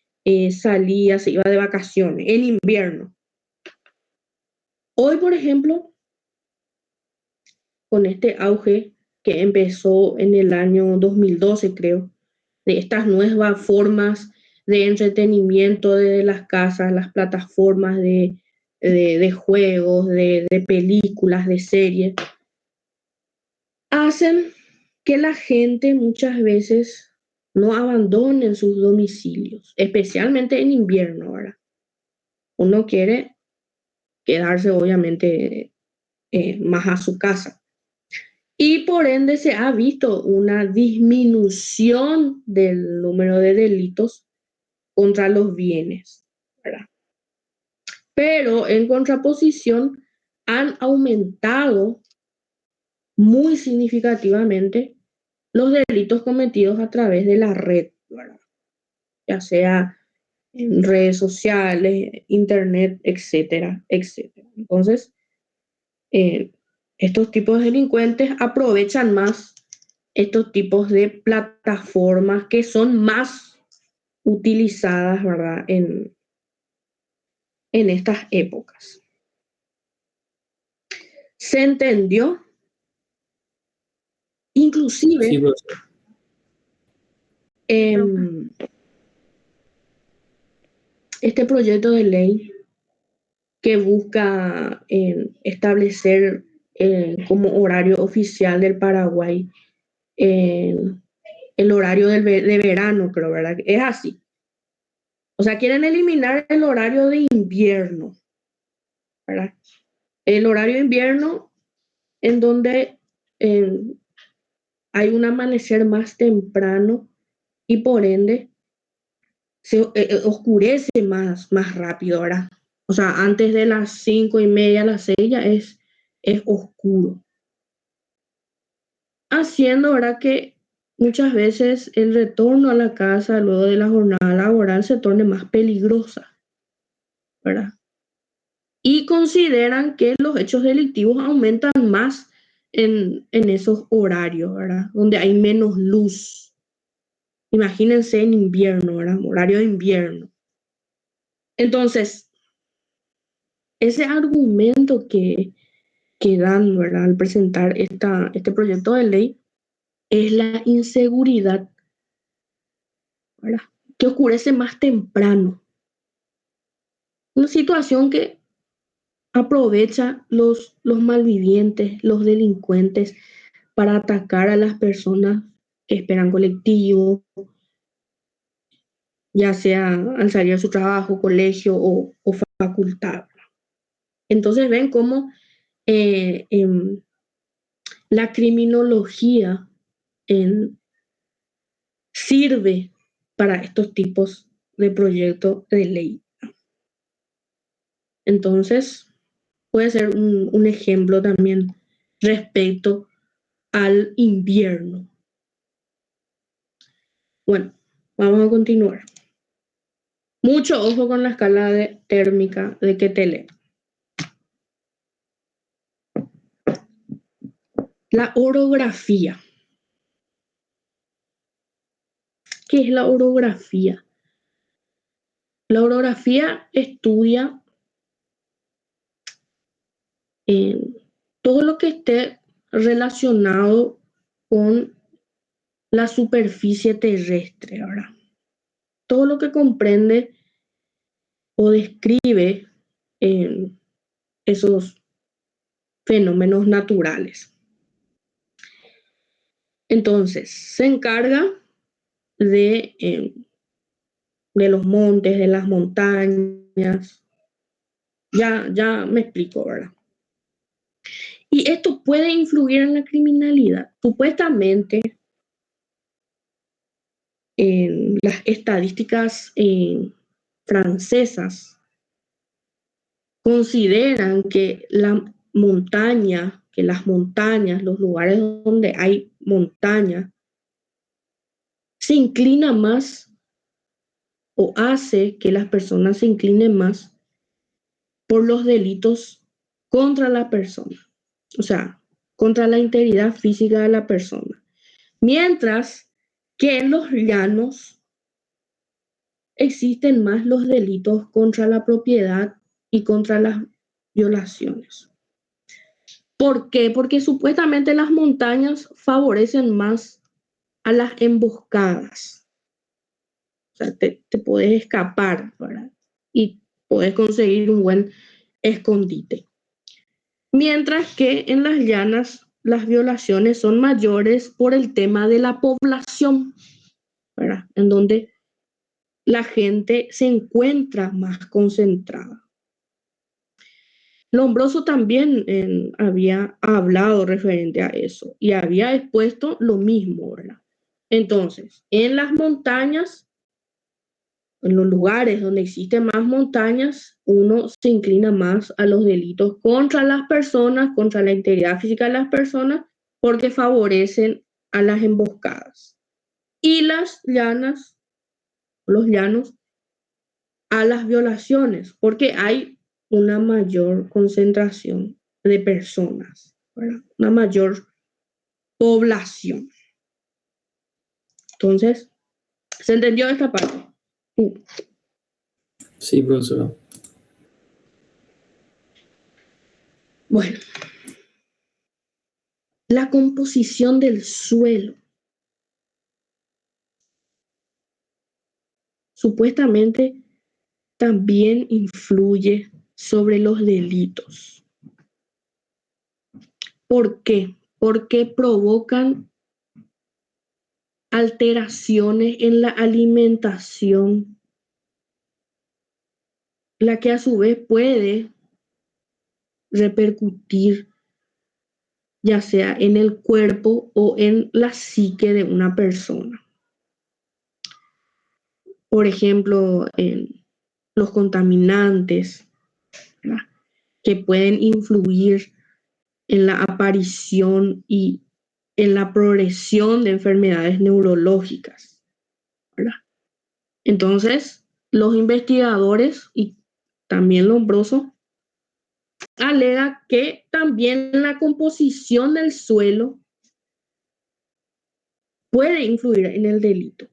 salía, se iba de vacaciones, en invierno. Hoy, por ejemplo, con este auge que empezó en el año 2012, creo, de estas nuevas formas de entretenimiento de las casas, las plataformas de juegos, de películas, de series, hacen que la gente muchas veces no abandone sus domicilios, especialmente en invierno, ¿verdad? Uno quiere quedarse, obviamente, más a su casa. Y por ende se ha visto una disminución del número de delitos contra los bienes, ¿verdad? Pero en contraposición han aumentado muy significativamente los delitos cometidos a través de la red, ¿verdad? Ya sea en redes sociales, internet, etcétera, etcétera. Entonces, eh, estos tipos de delincuentes aprovechan más estos tipos de plataformas que son más utilizadas, ¿verdad? En estas épocas. ¿Se entendió? Inclusive, Sí, profesor. Este proyecto de ley que busca establecer como horario oficial del Paraguay eh, el horario de verano, creo, ¿verdad? Es así. O sea, quieren eliminar el horario de invierno, ¿verdad? El horario de invierno en donde eh, hay un amanecer más temprano y por ende se oscurece más rápido, ¿verdad? O sea, antes de las 5:30, las 6 ya es oscuro. Haciendo, ¿verdad? Que muchas veces el retorno a la casa luego de la jornada laboral se torne más peligrosa, ¿verdad? Y consideran que los hechos delictivos aumentan más en esos horarios, ¿verdad? Donde hay menos luz. Imagínense en invierno, ¿verdad? Horario de invierno. Entonces, ese argumento que dan, ¿verdad? Al presentar este proyecto de ley es la inseguridad, ¿verdad? Que oscurece más temprano. Una situación que aprovecha los malvivientes, los delincuentes, para atacar a las personas que esperan colectivo, ya sea al salir de su trabajo, colegio o facultad. Entonces ven cómo la criminología sirve para estos tipos de proyectos de ley. Entonces, puede ser un ejemplo también respecto al invierno. Bueno, vamos a continuar. Mucho ojo con la escala térmica de Quetelet. La orografía. ¿Qué es la orografía? La orografía estudia todo lo que esté relacionado con la superficie terrestre, ¿verdad? Todo lo que comprende o describe esos fenómenos naturales. Entonces, se encarga de los montes, de las montañas. Ya me explico, ¿verdad? Y esto puede influir en la criminalidad. Supuestamente, en las estadísticas francesas consideran que que las montañas, los lugares donde hay montaña, se inclina más o hace que las personas se inclinen más por los delitos contra la persona, o sea, contra la integridad física de la persona. Mientras que en los llanos existen más los delitos contra la propiedad y contra las violaciones. ¿Por qué? Porque supuestamente las montañas favorecen más a las emboscadas. O sea, te puedes escapar, ¿verdad? Y puedes conseguir un buen escondite. Mientras que en las llanas las violaciones son mayores por el tema de la población, ¿verdad? En donde la gente se encuentra más concentrada. Lombroso también había hablado referente a eso y había expuesto lo mismo, ¿verdad? Entonces, en las montañas, en los lugares donde existen más montañas, uno se inclina más a los delitos contra las personas, contra la integridad física de las personas, porque favorecen a las emboscadas. Y las llanas, los llanos, a las violaciones, porque hay una mayor concentración de personas, ¿verdad? Una mayor población. Entonces, ¿se entendió esta parte? Sí, profesora. Bueno, la composición del suelo. Supuestamente también influye sobre los delitos. ¿Por qué? Porque provocan alteraciones en la alimentación, la que a su vez puede repercutir ya sea en el cuerpo o en la psique de una persona. Por ejemplo, en los contaminantes, ¿verdad? Que pueden influir en la aparición y en la progresión de enfermedades neurológicas, ¿verdad? Entonces, los investigadores y también Lombroso alega que también la composición del suelo puede influir en el delito,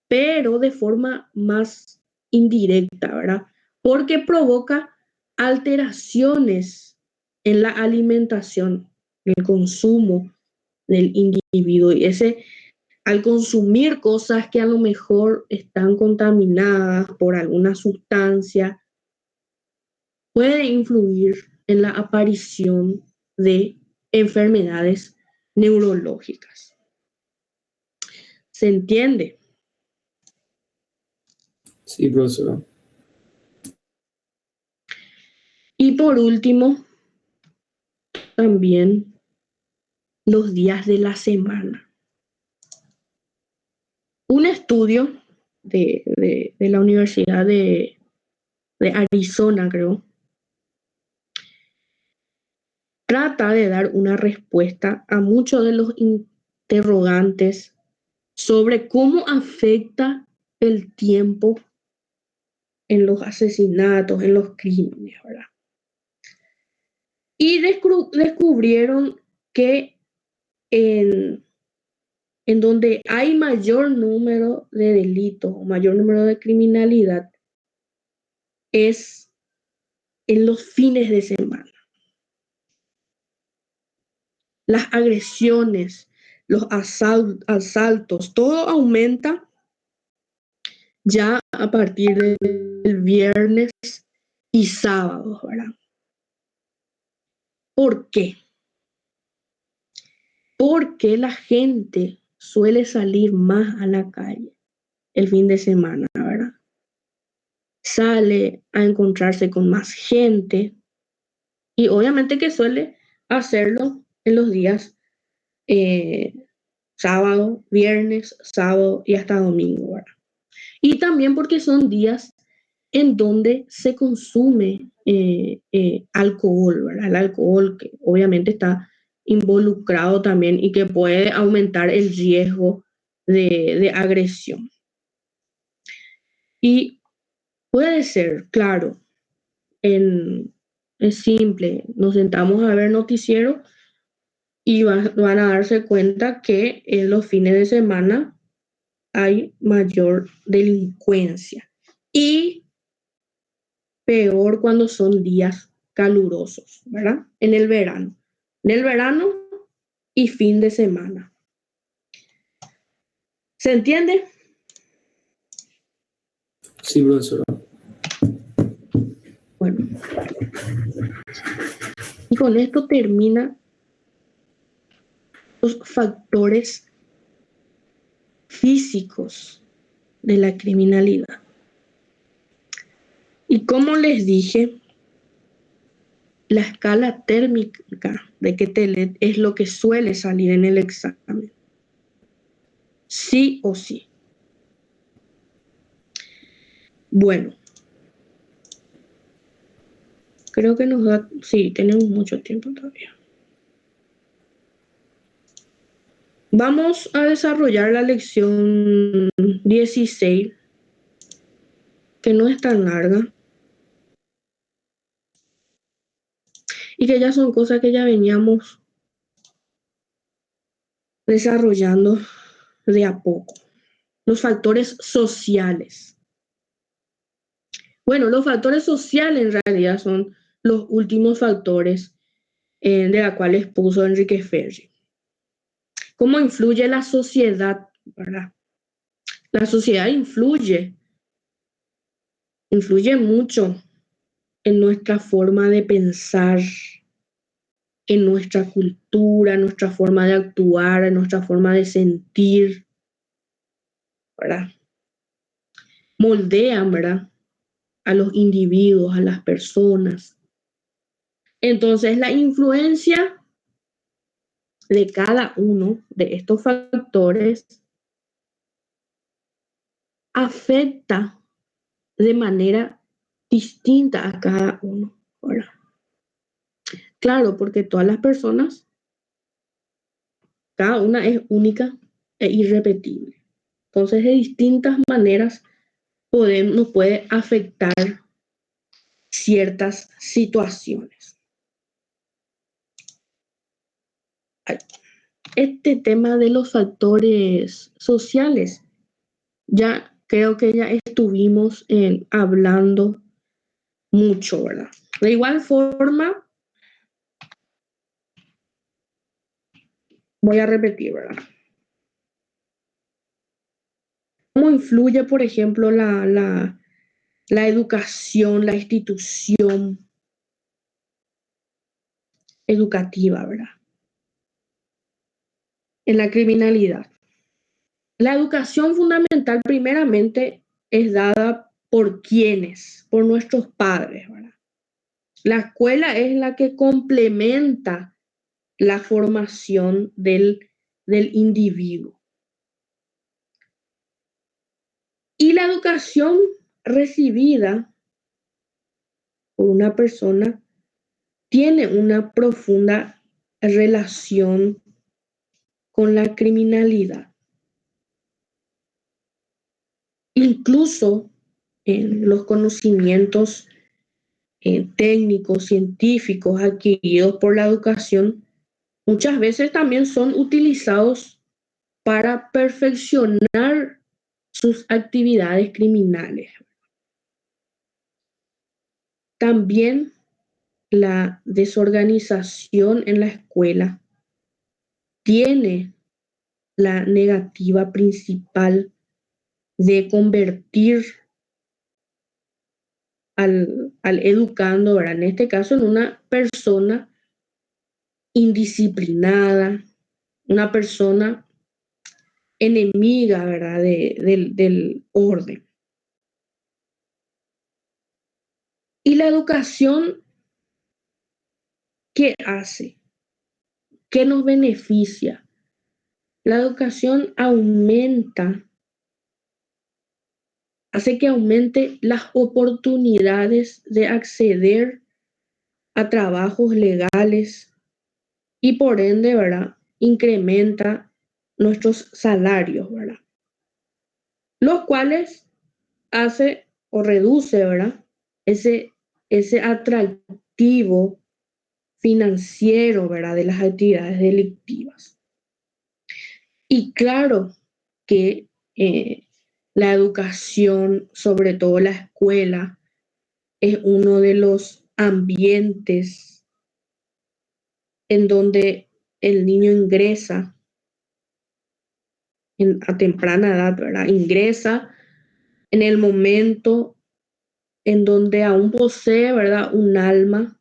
pero de forma más indirecta, ¿verdad? Porque provoca alteraciones en la alimentación, en el consumo del individuo. Y al consumir cosas que a lo mejor están contaminadas por alguna sustancia, puede influir en la aparición de enfermedades neurológicas. ¿Se entiende? Sí, profesora. Y por último, también los días de la semana. Un estudio de la Universidad de Arizona, creo, trata de dar una respuesta a muchos de los interrogantes sobre cómo afecta el tiempo en los asesinatos, en los crímenes, ¿verdad? Y descubrieron que en, en donde hay mayor número de delitos o mayor número de criminalidad es en los fines de semana. Las agresiones, los asaltos, todo aumenta ya a partir del viernes y sábados, ¿verdad? ¿Por qué? ¿Por qué la gente suele salir más a la calle el fin de semana, verdad? Sale a encontrarse con más gente y obviamente que suele hacerlo en los días eh, sábado, viernes, sábado y hasta domingo, ¿verdad? Y también porque son días en donde se consume alcohol, ¿verdad? El alcohol que obviamente está involucrado también y que puede aumentar el riesgo de agresión. Y puede ser, claro, es simple, nos sentamos a ver noticiero y van a darse cuenta que en los fines de semana hay mayor delincuencia y peor cuando son días calurosos, ¿verdad? En el verano y fin de semana. ¿Se entiende? Sí, profesora. Bueno, y con esto termina los factores físicos de la criminalidad. Y como les dije, la escala térmica de Quetelet es lo que suele salir en el examen. Sí o sí. Bueno, creo que nos da, sí, tenemos mucho tiempo todavía. Vamos a desarrollar la lección 16, que no es tan larga y que ya son cosas que ya veníamos desarrollando de a poco. Los factores sociales. Bueno, los factores sociales en realidad son los últimos factores de los cuales puso Enrique Ferri. ¿Cómo influye la sociedad? ¿Verdad? La sociedad influye mucho en nuestra forma de pensar, en nuestra cultura, en nuestra forma de actuar, en nuestra forma de sentir, ¿verdad? Moldean, ¿verdad? A los individuos, a las personas. Entonces, la influencia de cada uno de estos factores afecta de manera distinta a cada uno, ¿verdad? Claro, porque todas las personas, cada una es única e irrepetible. Entonces, de distintas maneras nos puede afectar ciertas situaciones. Este tema de los factores sociales, ya creo que ya estuvimos hablando mucho, ¿verdad? De igual forma, voy a repetir, ¿verdad? ¿Cómo influye, por ejemplo, la educación, la institución educativa, ¿verdad? En la criminalidad. La educación fundamental primeramente es dada por quienes, por nuestros padres, ¿verdad? La escuela es la que complementa la formación del individuo. Y la educación recibida por una persona tiene una profunda relación con la criminalidad. Incluso en los conocimientos técnicos, científicos adquiridos por la educación, muchas veces también son utilizados para perfeccionar sus actividades criminales. También la desorganización en la escuela tiene la negativa principal de convertir al educando, ¿verdad? En este caso, en una persona indisciplinada, una persona enemiga, ¿verdad? Del orden. Y la educación, ¿qué hace? ¿Qué nos beneficia? La educación hace que aumente las oportunidades de acceder a trabajos legales y por ende, ¿verdad? Incrementa nuestros salarios, ¿verdad? Los cuales hace o reduce, ¿verdad? Ese atractivo financiero, ¿verdad? De las actividades delictivas. Y claro que la educación, sobre todo la escuela, es uno de los ambientes en donde el niño ingresa a temprana edad, ¿verdad? Ingresa en el momento en donde aún posee, ¿verdad? Un alma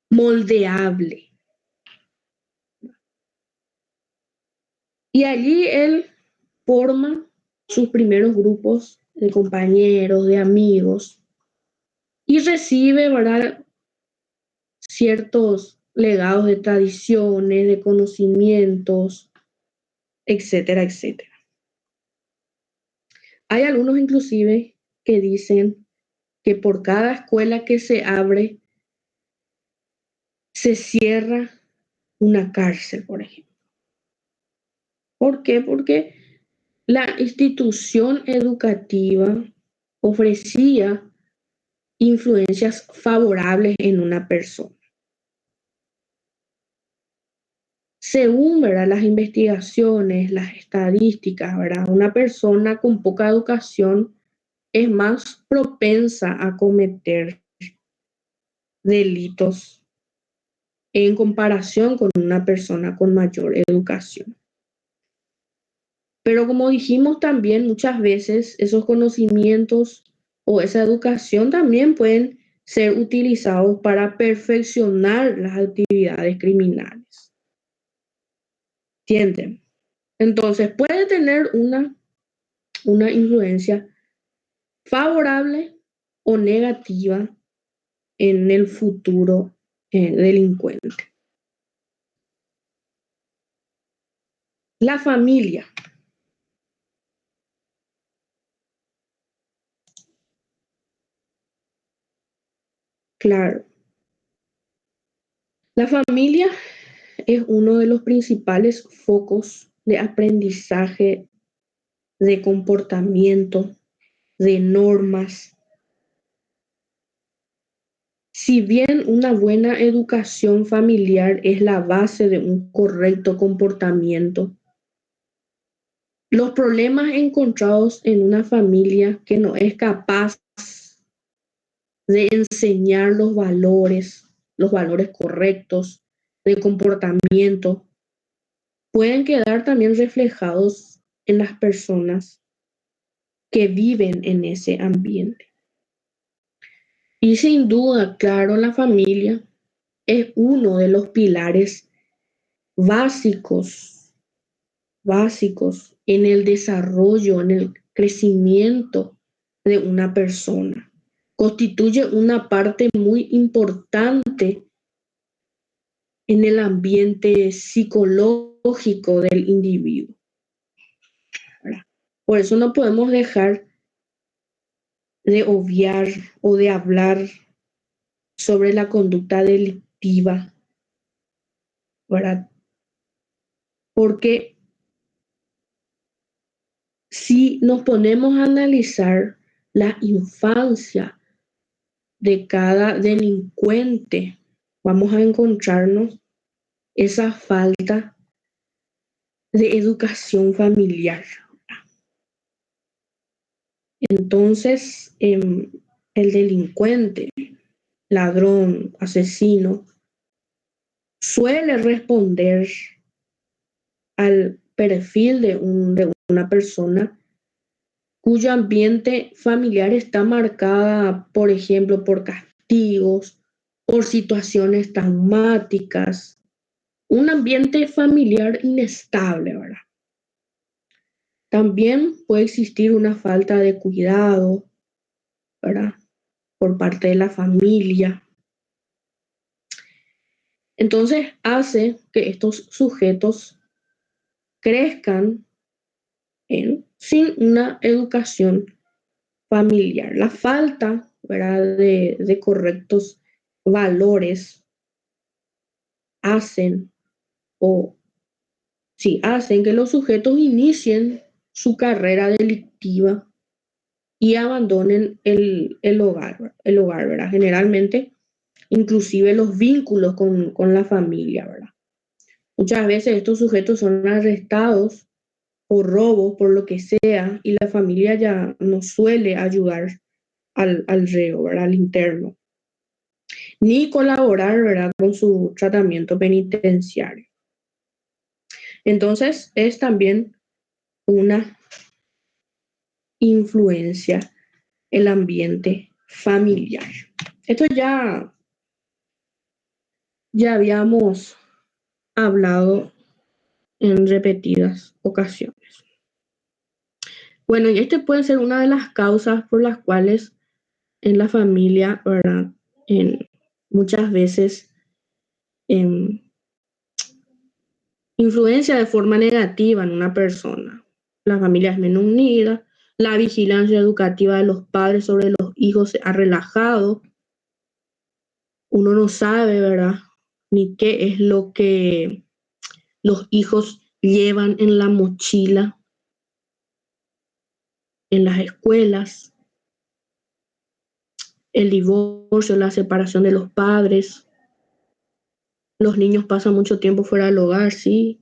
moldeable. Y allí él forma sus primeros grupos de compañeros, de amigos, y recibe, ¿verdad? Ciertos legados de tradiciones, de conocimientos, etcétera, etcétera. Hay algunos inclusive que dicen que por cada escuela que se abre, se cierra una cárcel, por ejemplo. ¿Por qué? Porque la institución educativa ofrecía influencias favorables en una persona. Según, ¿verdad? Las investigaciones, las estadísticas, ¿verdad? Una persona con poca educación es más propensa a cometer delitos en comparación con una persona con mayor educación. Pero como dijimos también, muchas veces esos conocimientos o esa educación también pueden ser utilizados para perfeccionar las actividades criminales. ¿Entienden? Entonces puede tener una influencia favorable o negativa en el futuro delincuente. La familia. Claro. La familia es uno de los principales focos de aprendizaje, de comportamiento, de normas. Si bien una buena educación familiar es la base de un correcto comportamiento, los problemas encontrados en una familia que no es capaz de enseñar los valores correctos de comportamiento, pueden quedar también reflejados en las personas que viven en ese ambiente. Y sin duda, claro, la familia es uno de los pilares básicos, básicos en el desarrollo, en el crecimiento de una persona. Constituye una parte muy importante en el ambiente psicológico del individuo. ¿Verdad? Por eso no podemos dejar de obviar o de hablar sobre la conducta delictiva, ¿verdad? Porque si nos ponemos a analizar la infancia de cada delincuente, vamos a encontrarnos esa falta de educación familiar. Entonces, el delincuente, ladrón, asesino, suele responder al perfil de una persona cuyo ambiente familiar está marcada, por ejemplo, por castigos, por situaciones traumáticas Un ambiente familiar inestable, ¿verdad? También puede existir una falta de cuidado, ¿verdad? Por parte de la familia. Entonces hace que estos sujetos crezcan sin una educación familiar. La falta, ¿verdad? de correctos valores hacen o sí, hacen que los sujetos inicien su carrera delictiva y abandonen el hogar, ¿verdad? Generalmente, inclusive los vínculos con la familia, ¿verdad? Muchas veces estos sujetos son arrestados por robos, por lo que sea, y la familia ya no suele ayudar al reo, ¿verdad? Al interno, ni colaborar, ¿verdad? Con su tratamiento penitenciario. Entonces, es también una influencia el ambiente familiar. Esto ya habíamos hablado en repetidas ocasiones. Bueno, y este puede ser una de las causas por las cuales en la familia, ¿verdad? Muchas veces influencia de forma negativa en una persona. La familia es menos unida, la vigilancia educativa de los padres sobre los hijos se ha relajado. Uno no sabe, ¿verdad? Ni qué es lo que los hijos llevan en la mochila, en las escuelas, el divorcio, la separación de los padres. Los niños pasan mucho tiempo fuera del hogar, sí.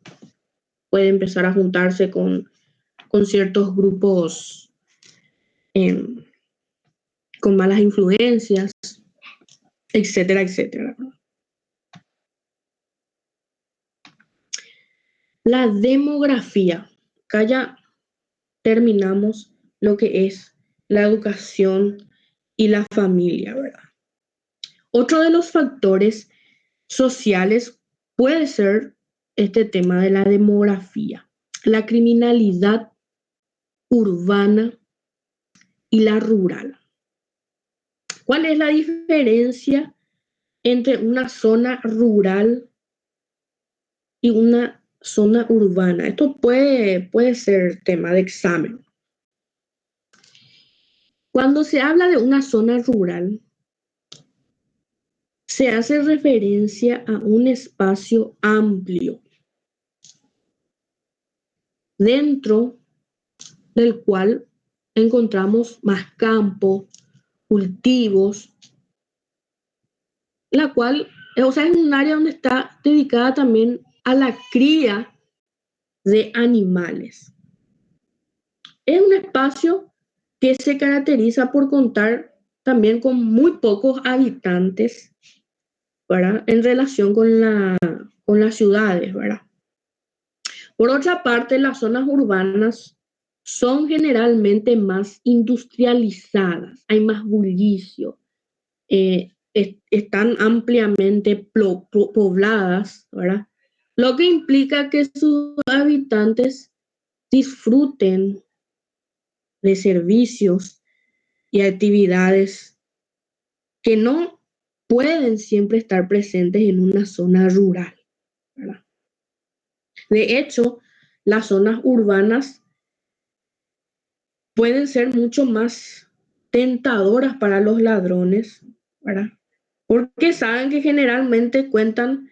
Puede empezar a juntarse con ciertos grupos con malas influencias, etcétera, etcétera. La demografía. Acá ya terminamos lo que es la educación y la familia, ¿verdad? Otro de los factores sociales puede ser este tema de la demografía, la criminalidad urbana y la rural. ¿Cuál es la diferencia entre una zona rural y una zona urbana? Esto puede ser tema de examen. Cuando se habla de una zona rural, se hace referencia a un espacio amplio dentro del cual encontramos más campo, cultivos, la cual, o sea, es un área donde está dedicada también a la cría de animales. Es un espacio que se caracteriza por contar también con muy pocos habitantes, ¿verdad? En relación con las ciudades, ¿verdad? Por otra parte, las zonas urbanas son generalmente más industrializadas, hay más bullicio, están ampliamente pobladas, ¿verdad? Lo que implica que sus habitantes disfruten de servicios y actividades que no pueden siempre estar presentes en una zona rural, ¿verdad? De hecho, las zonas urbanas pueden ser mucho más tentadoras para los ladrones, ¿verdad? Porque saben que generalmente cuentan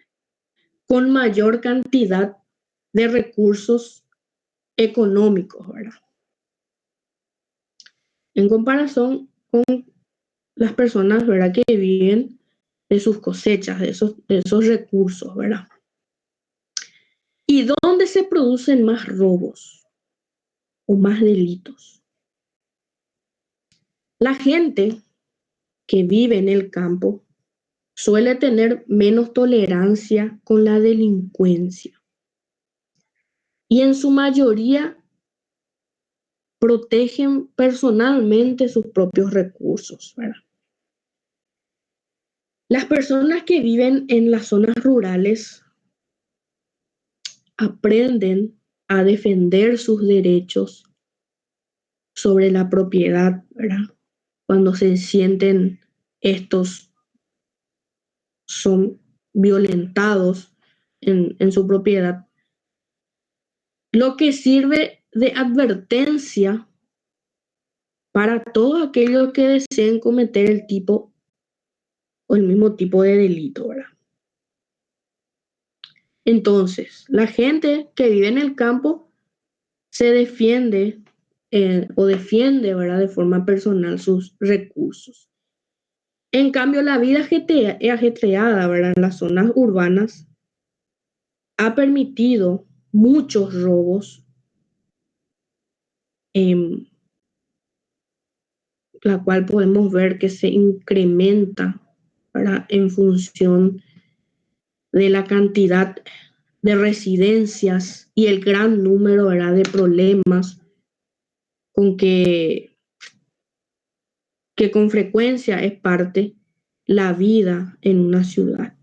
con mayor cantidad de recursos económicos, ¿verdad? En comparación con las personas, ¿verdad? Que viven de sus cosechas, de esos recursos, ¿verdad? ¿Y dónde se producen más robos o más delitos? La gente que vive en el campo suele tener menos tolerancia con la delincuencia y en su mayoría protegen personalmente sus propios recursos, ¿verdad? Las personas que viven en las zonas rurales aprenden a defender sus derechos sobre la propiedad, ¿verdad? Cuando se sienten estos son violentados en su propiedad, lo que sirve de advertencia para todos aquellos que deseen cometer el tipo o el mismo tipo de delito, ¿verdad? Entonces, la gente que vive en el campo se defiende o defiende, ¿verdad?, de forma personal sus recursos. En cambio, la vida ajetreada, ¿verdad?, en las zonas urbanas ha permitido muchos robos, la cual podemos ver que se incrementa, ¿verdad?, en función de la cantidad de residencias y el gran número, ¿verdad?, de problemas con que con frecuencia es parte la vida en una ciudad.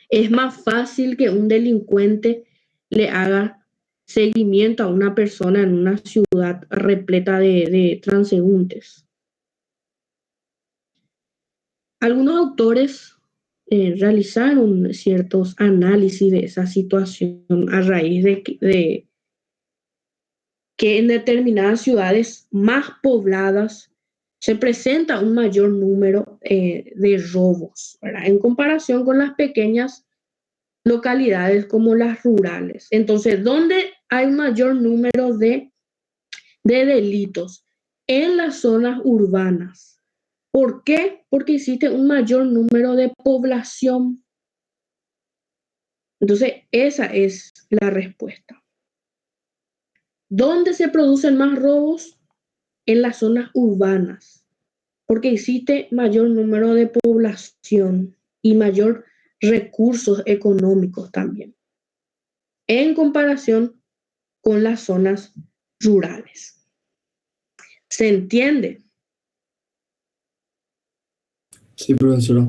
Es más fácil que un delincuente le haga seguimiento a una persona en una ciudad repleta de transeúntes. Algunos autores realizaron ciertos análisis de esa situación a raíz de que en determinadas ciudades más pobladas se presenta un mayor número de robos, ¿verdad?, en comparación con las pequeñas localidades como las rurales. Entonces, ¿dónde hay un mayor número de delitos? En las zonas urbanas. ¿Por qué? Porque existe un mayor número de población. Entonces, esa es la respuesta. ¿Dónde se producen más robos? En las zonas urbanas, porque existe mayor número de población y mayor recursos económicos también, en comparación con las zonas rurales. ¿Se entiende? Sí, profesora.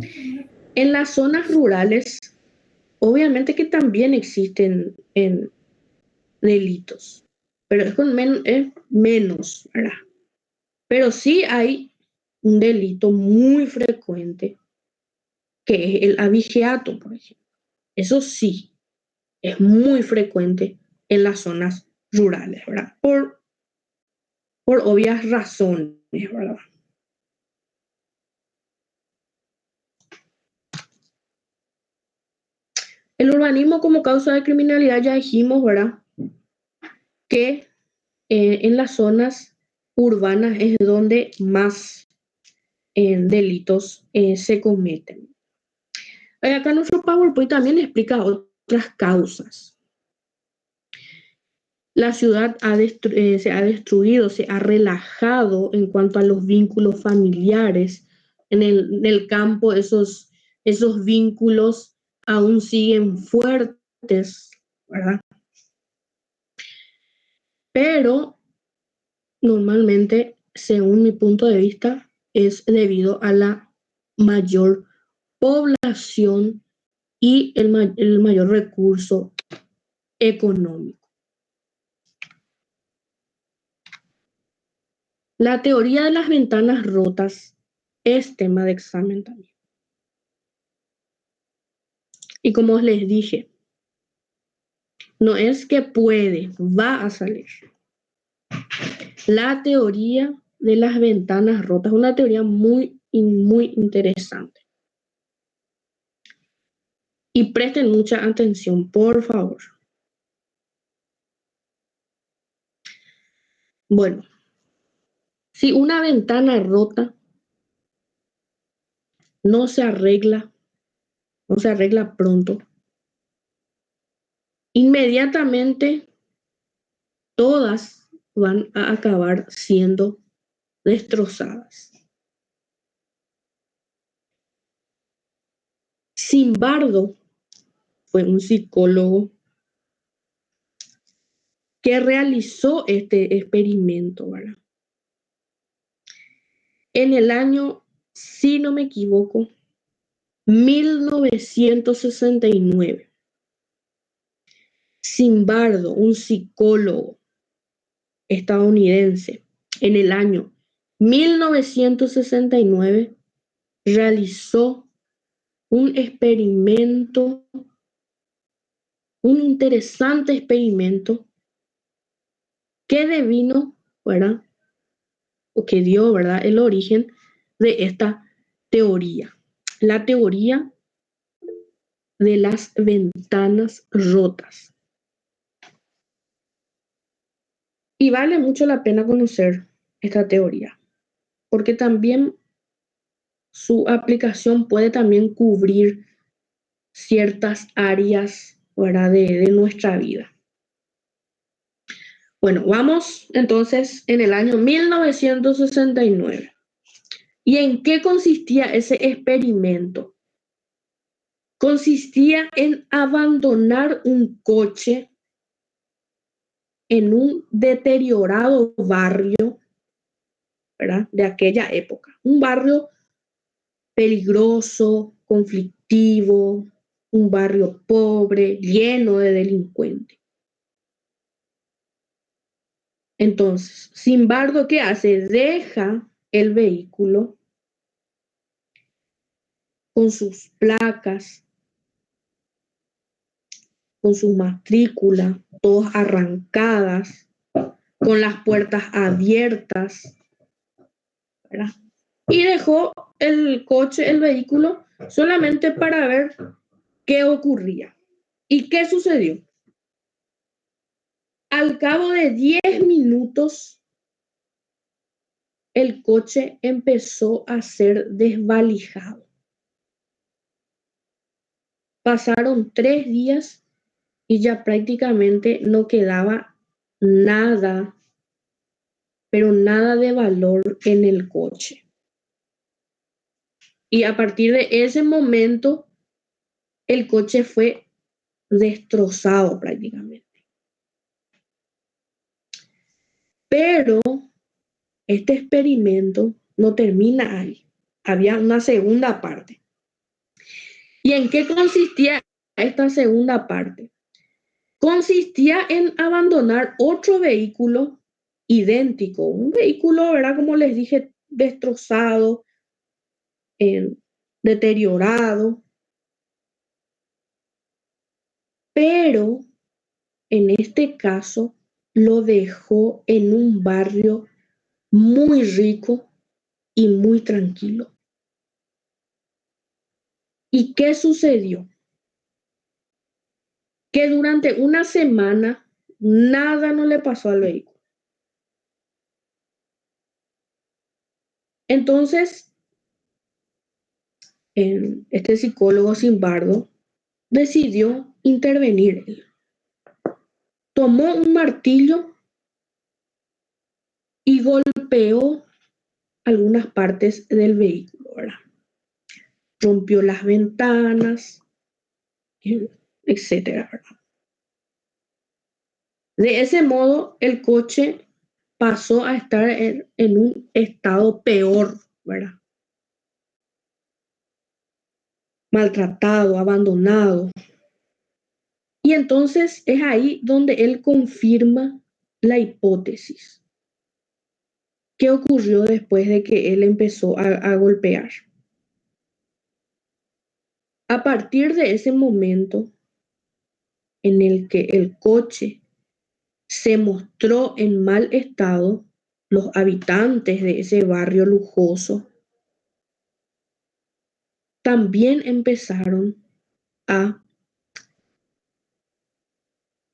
En las zonas rurales, obviamente que también existen delitos, pero es menos, ¿verdad? Pero sí hay un delito muy frecuente, que es el abigeato, por ejemplo. Eso sí, es muy frecuente en las zonas rurales, ¿verdad? Por obvias razones, ¿verdad? El urbanismo como causa de criminalidad, ya dijimos, ¿verdad?, que en las zonas urbanas es donde más delitos se cometen. Acá nuestro PowerPoint también explica otras causas. La ciudad se ha destruido, se ha relajado en cuanto a los vínculos familiares. En el campo esos vínculos aún siguen fuertes, ¿verdad? Pero normalmente, según mi punto de vista, es debido a la mayor población y el mayor recurso económico. La teoría de las ventanas rotas es tema de examen también. Y como les dije, no es que puede, va a salir. La teoría de las ventanas rotas es una teoría muy, muy interesante. Y presten mucha atención, por favor. Bueno, si una ventana rota no se arregla pronto, inmediatamente todas van a acabar siendo destrozadas. Zimbardo fue un psicólogo que realizó este experimento, ¿verdad? En el año, si no me equivoco, 1969. Zimbardo, un psicólogo estadounidense, en el año 1969 realizó un experimento, un interesante experimento que devino, ¿verdad? O que dio, ¿verdad?, el origen de esta teoría. La teoría de las ventanas rotas. Y vale mucho la pena conocer esta teoría, porque también su aplicación puede también cubrir ciertas áreas, ¿verdad?, de nuestra vida. Bueno, vamos entonces en el año 1969. ¿Y en qué consistía ese experimento? Consistía en abandonar un coche en un deteriorado barrio, ¿verdad?, de aquella época. Un barrio peligroso, conflictivo, un barrio pobre, lleno de delincuentes. Entonces, Zimbardo, ¿qué hace? Deja el vehículo con sus placas, con sus matrículas, todas arrancadas, con las puertas abiertas, ¿verdad? Y dejó el coche, el vehículo, solamente para ver qué ocurría. ¿Y qué sucedió? Al cabo de 10 minutos, el coche empezó a ser desvalijado. Pasaron 3 días y ya prácticamente no quedaba nada, pero nada de valor en el coche. Y a partir de ese momento, el coche fue destrozado prácticamente. Pero este experimento no termina ahí. Había una segunda parte. ¿Y en qué consistía esta segunda parte? Consistía en abandonar otro vehículo idéntico, un vehículo, ¿verdad?, como les dije, destrozado, deteriorado, pero en este caso lo dejó en un barrio muy rico y muy tranquilo. ¿Y qué sucedió? Que durante una semana nada no le pasó al vehículo. Entonces, este psicólogo Zimbardo decidió intervenir. Tomó un martillo y golpeó algunas partes del vehículo, ¿verdad? Rompió las ventanas, etcétera, ¿verdad? De ese modo, el coche pasó a estar en un estado peor, ¿verdad? Maltratado, abandonado. Y entonces es ahí donde él confirma la hipótesis. ¿Qué ocurrió después de que él empezó a golpear? A partir de ese momento en el que el coche se mostró en mal estado, los habitantes de ese barrio lujoso también empezaron a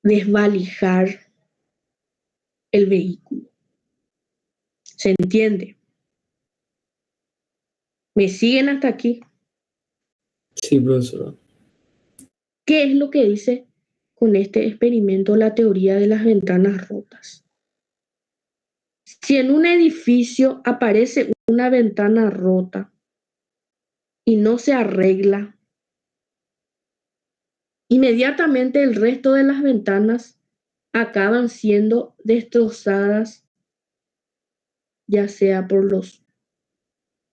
desvalijar el vehículo. ¿Se entiende? ¿Me siguen hasta aquí? Sí, profesora. ¿Qué es lo que dice con este experimento la teoría de las ventanas rotas? Si en un edificio aparece una ventana rota y no se arregla, inmediatamente el resto de las ventanas acaban siendo destrozadas, ya sea por los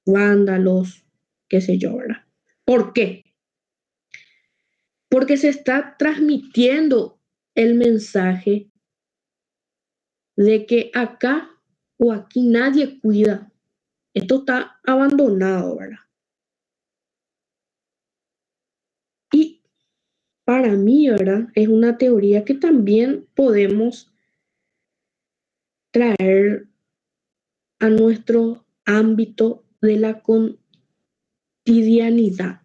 vándalos, qué sé yo, ¿verdad? ¿Por qué? Porque se está transmitiendo el mensaje de que acá o aquí nadie cuida. Esto está abandonado, ¿verdad? Y para mí, ¿verdad? Es una teoría que también podemos traer a nuestro ámbito de la cotidianidad.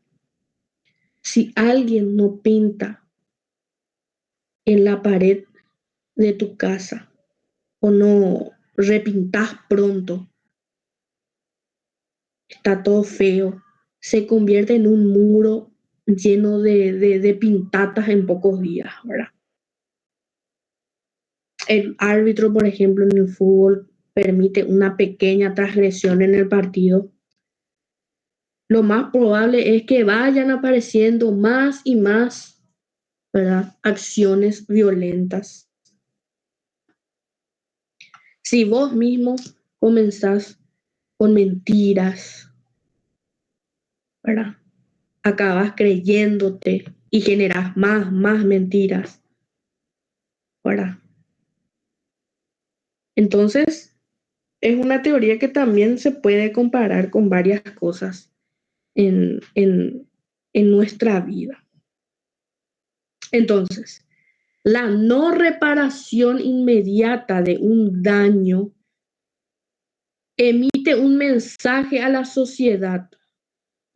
Si alguien no pinta en la pared de tu casa o no repintas pronto, está todo feo, se convierte en un muro lleno de pintatas en pocos días, ¿verdad? El árbitro, por ejemplo, en el fútbol permite una pequeña transgresión en el partido. Lo más probable es que vayan apareciendo más y más, ¿verdad? Acciones violentas. Si vos mismo comenzás con mentiras, ¿verdad? Acabas creyéndote y generas más mentiras, ¿verdad? Entonces, es una teoría que también se puede comparar con varias cosas en, en, en nuestra vida. Entonces, la no reparación inmediata de un daño emite un mensaje a la sociedad.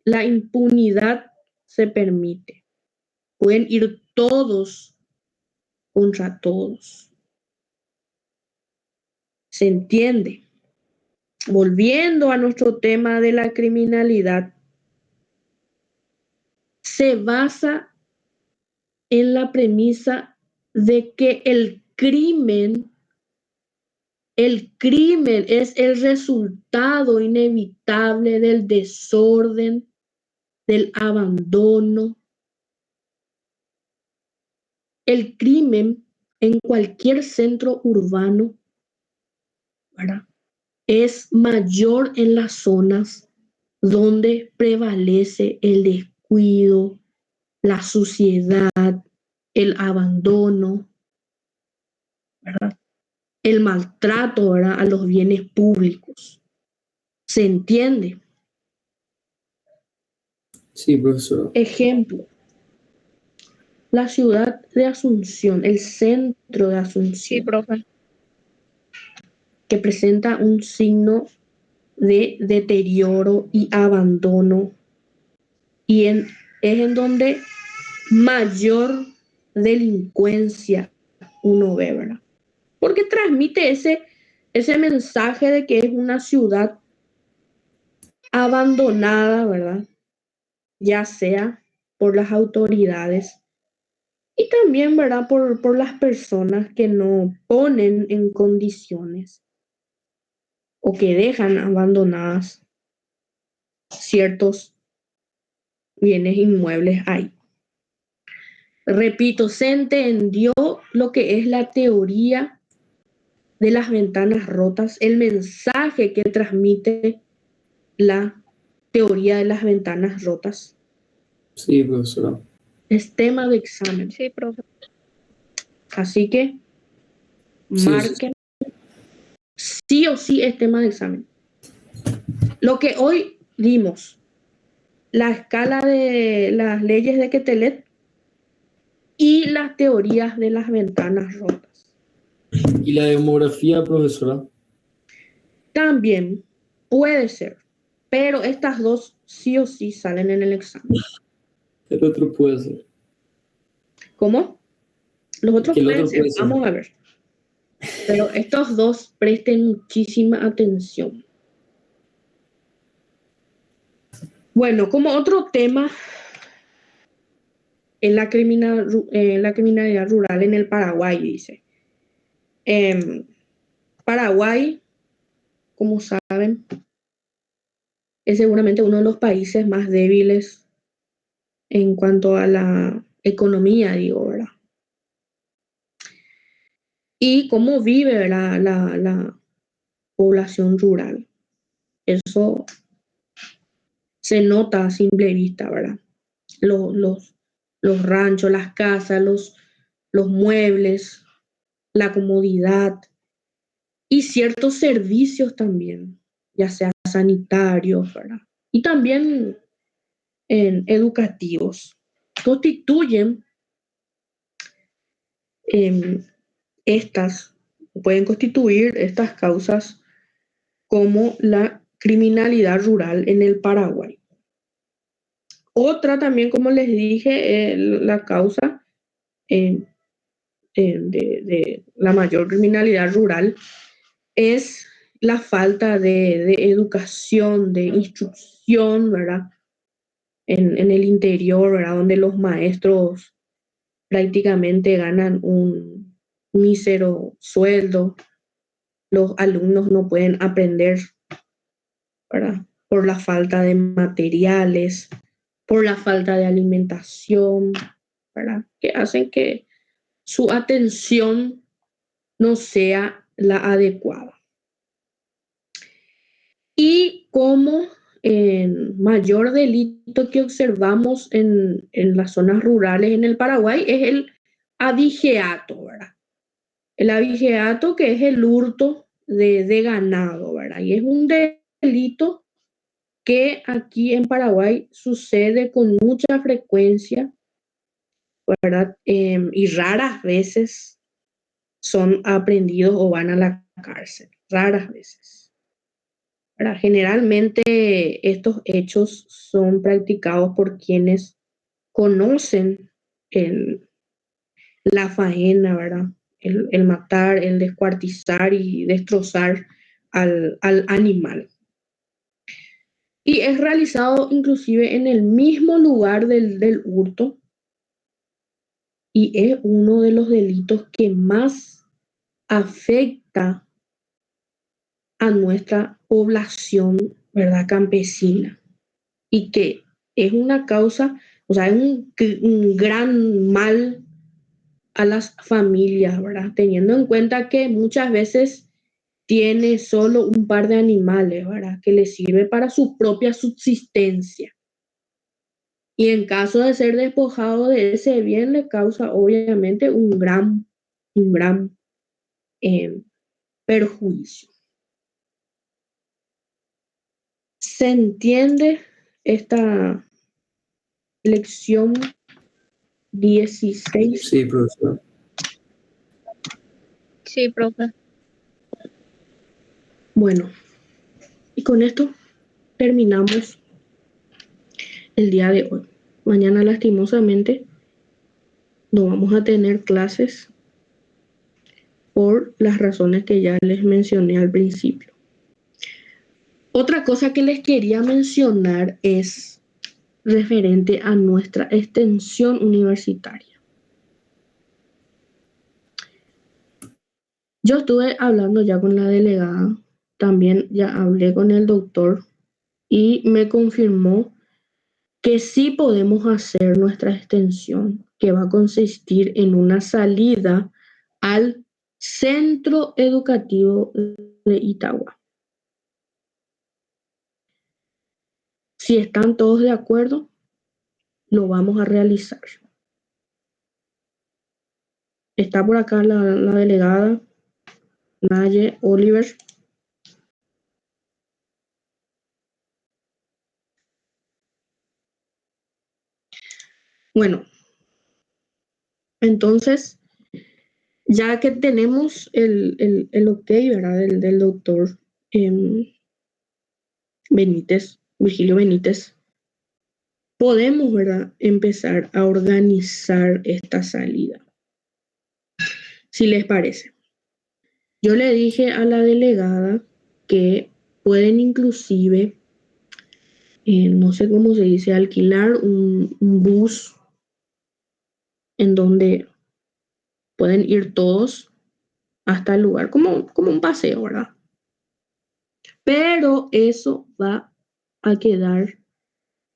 La impunidad se permite. Pueden ir todos contra todos. ¿Se entiende? Volviendo a nuestro tema de la criminalidad, se basa en la premisa de que el crimen es el resultado inevitable del desorden, del abandono. El crimen en cualquier centro urbano, ¿verdad?, es mayor en las zonas donde prevalece el descuido, la suciedad, el abandono, ¿verdad?, el maltrato, ¿verdad?, a los bienes públicos. ¿Se entiende? Sí, profesor. Ejemplo, la ciudad de Asunción, el centro de Sí, Asunción, profe. que presenta un signo de deterioro y abandono, y es en donde mayor delincuencia uno ve, ¿verdad? Porque transmite ese mensaje de que es una ciudad abandonada, ¿verdad? Ya sea por las autoridades y también, ¿verdad?, por las personas que no ponen en condiciones o que dejan abandonadas ciertos bienes inmuebles ahí. Repito, se entendió lo que es la teoría de las ventanas rotas, el mensaje que transmite la teoría de las ventanas rotas. Sí, profesor. Es tema de examen. Sí, profe. Así que Sí, sí. marquen, sí o sí es tema de examen. Lo que hoy vimos, la escala de las leyes de Quetelet y las teorías de las ventanas rotas. ¿Y la demografía, profesora? También puede ser, pero estas dos sí o sí salen en el examen. El otro puede ser. ¿Cómo? Los otros Que el pueden otro ser, puede ser. vamos a ver. Pero estos dos presten muchísima atención. Bueno, como otro tema en la criminalidad rural en el Paraguay, dice. Paraguay, como saben, es seguramente uno de los países más débiles en cuanto a la economía, digo, ¿verdad? Y cómo vive la población rural. Eso se nota a simple vista, ¿verdad? Los ranchos, las casas, los muebles, la comodidad y ciertos servicios también, ya sea sanitarios, ¿verdad? Y también educativos. Constituyen em, estas, pueden constituir estas causas como la criminalidad rural en el Paraguay. Otra también, como les dije, la causa eh, de la mayor criminalidad rural es la falta de educación, de instrucción, ¿verdad? En el interior, ¿verdad? Donde los maestros prácticamente ganan un mísero sueldo, los alumnos no pueden aprender, ¿verdad? Por la falta de materiales, por la falta de alimentación, ¿verdad? Que hacen que su atención no sea la adecuada. Y como mayor delito que observamos en las zonas rurales en el Paraguay es el abigeato, ¿verdad? El abigeato, que es el hurto de ganado, ¿verdad? Y es un delito que aquí en Paraguay sucede con mucha frecuencia, ¿verdad? Y raras veces son aprendidos o van a la cárcel, raras veces. ¿Verdad? Generalmente estos hechos son practicados por quienes conocen el, la faena, ¿verdad? El matar, el descuartizar y destrozar al animal. Y es realizado inclusive en el mismo lugar del hurto y es uno de los delitos que más afecta a nuestra población, ¿verdad? Campesina y que es una causa, o sea, es un gran mal a las familias, ¿verdad? Teniendo en cuenta que muchas veces tiene solo un par de animales, ¿verdad? Que le sirve para su propia subsistencia. Y en caso de ser despojado de ese bien, le causa obviamente un gran eh, perjuicio. ¿Se entiende esta lección 16? Sí, profesor. Sí, profe. Bueno, y con esto terminamos el día de hoy. Mañana, lastimosamente, no vamos a tener clases por las razones que ya les mencioné al principio. Otra cosa que les quería mencionar es referente a nuestra extensión universitaria. Yo estuve hablando ya con la delegada, también ya hablé con el doctor y me confirmó que sí podemos hacer nuestra extensión, que va a consistir en una salida al centro educativo de Itagua. Si están todos de acuerdo, lo vamos a realizar. Está por acá la delegada Naye Oliver. Bueno, entonces, ya que tenemos el ok, ¿verdad? Del doctor Benítez, Virgilio Benítez, podemos, ¿verdad?, empezar a organizar esta salida, si les parece. Yo le dije a la delegada que pueden inclusive, no sé cómo se dice, alquilar un bus en donde pueden ir todos hasta el lugar, como un paseo, ¿verdad? Pero eso va a quedar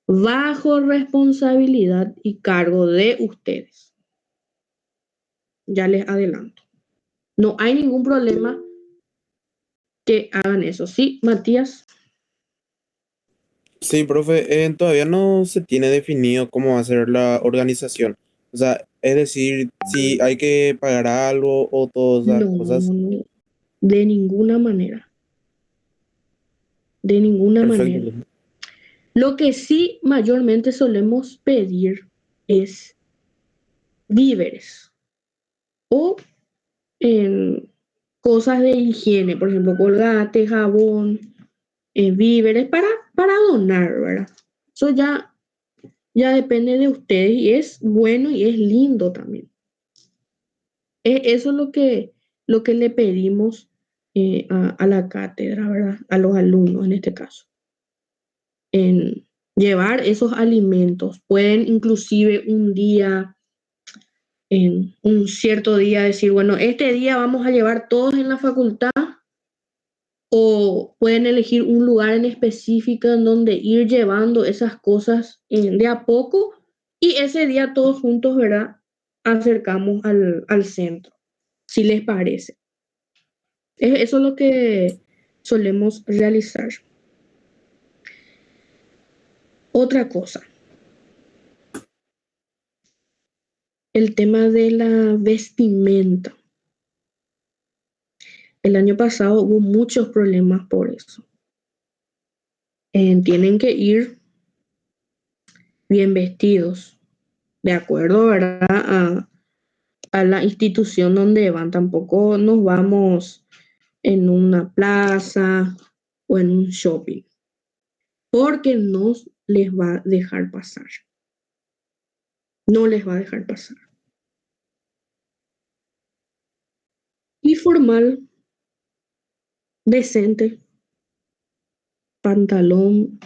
bajo responsabilidad y cargo de ustedes. Ya les adelanto. No hay ningún problema que hagan eso. ¿Sí, Matías? Sí, profe, todavía no se tiene definido cómo va a ser la organización. O sea, Es decir, si hay que pagar algo o todas esas No, cosas. no, de ninguna manera, de ninguna Perfecto. manera. Lo que sí mayormente solemos pedir es víveres o en cosas de higiene, por ejemplo, colgate, jabón, víveres para donar, ¿verdad? Eso ya depende de ustedes y es bueno y es lindo también. Eso es lo que le pedimos a la cátedra, ¿verdad? A los alumnos en este caso. En llevar esos alimentos. Pueden inclusive un día, en un cierto día, decir, bueno, este día vamos a llevar todos en la facultad o pueden elegir un lugar en específico en donde ir llevando esas cosas de a poco y ese día todos juntos, ¿verdad? Acercamos al centro, si les parece. Eso es lo que solemos realizar. Otra cosa, el tema de la vestimenta. El año pasado hubo muchos problemas por eso. Tienen que ir bien vestidos, de acuerdo, ¿verdad? A la institución donde van. Tampoco nos vamos en una plaza o en un shopping, porque no les va a dejar pasar. No les va a dejar pasar. Y formal, decente, pantalón,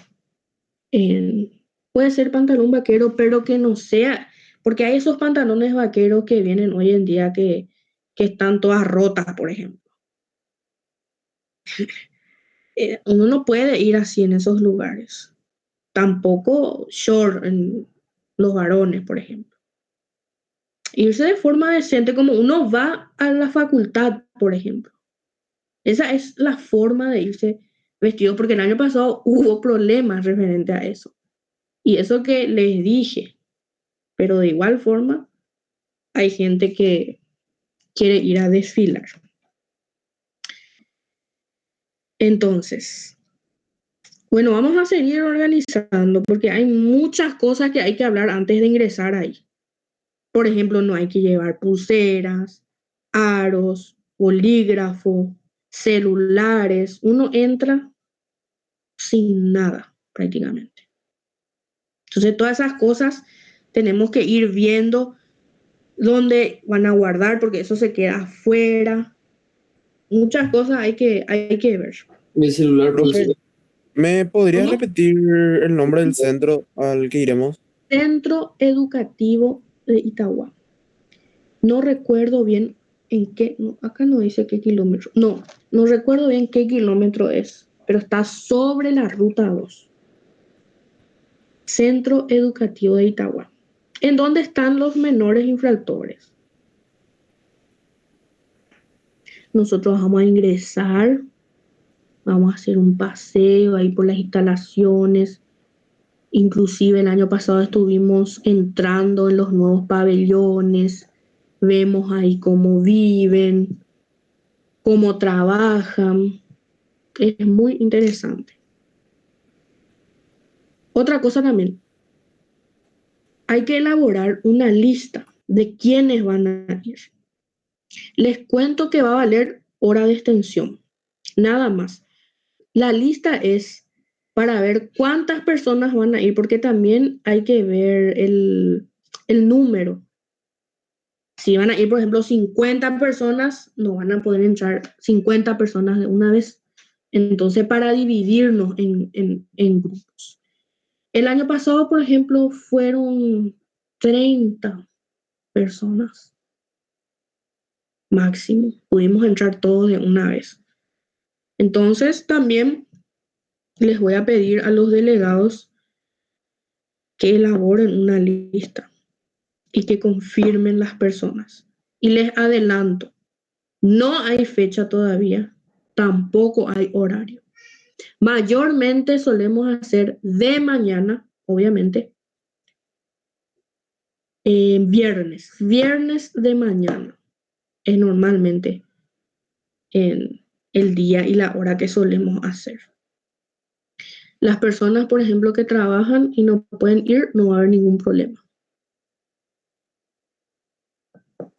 puede ser pantalón vaquero, pero que no sea, porque hay esos pantalones vaqueros que vienen hoy en día que están todas rotas, por ejemplo. Uno no puede ir así en esos lugares. Tampoco short en los varones, por ejemplo. Irse de forma decente, como uno va a la facultad, por ejemplo. Esa es la forma de irse vestido, porque el año pasado hubo problemas referente a eso. Y eso que les dije, pero de igual forma hay gente que quiere ir a desfilar. Entonces, bueno, vamos a seguir organizando porque hay muchas cosas que hay que hablar antes de ingresar ahí. Por ejemplo, no hay que llevar pulseras, aros, bolígrafo, celulares. Uno entra sin nada prácticamente. Entonces, todas esas cosas tenemos que ir viendo dónde van a guardar porque eso se queda afuera. Muchas cosas hay que ver. Mi celular, Profe, pulsera. ¿me podrías ¿Cómo? repetir el nombre del centro al que iremos? Centro Educativo de Itagua. No recuerdo bien en qué, no, acá no dice qué kilómetro. No, no recuerdo bien qué kilómetro es, pero está sobre la ruta 2. Centro Educativo de Itagua. ¿En dónde están los menores infractores? Nosotros vamos a ingresar, vamos a hacer un paseo ahí por las instalaciones. Inclusive el año pasado estuvimos entrando en los nuevos pabellones, vemos ahí cómo viven, cómo trabajan. Es muy interesante. Otra cosa también, hay que elaborar una lista de quiénes van a ir. Les cuento que va a valer hora de extensión, nada más. La lista es para ver cuántas personas van a ir, porque también hay que ver el número. Si van a ir, por ejemplo, 50 personas, no van a poder entrar 50 personas de una vez. Entonces, para dividirnos en grupos. El año pasado, por ejemplo, fueron 30 personas máximo. Pudimos entrar todos de una vez. Entonces, también les voy a pedir a los delegados que elaboren una lista y que confirmen las personas. Y les adelanto, no hay fecha todavía, tampoco hay horario. Mayormente solemos hacer de mañana, obviamente, Viernes de mañana es normalmente en el día y la hora que solemos hacer. Las personas, por ejemplo, que trabajan y no pueden ir, no va a haber ningún problema.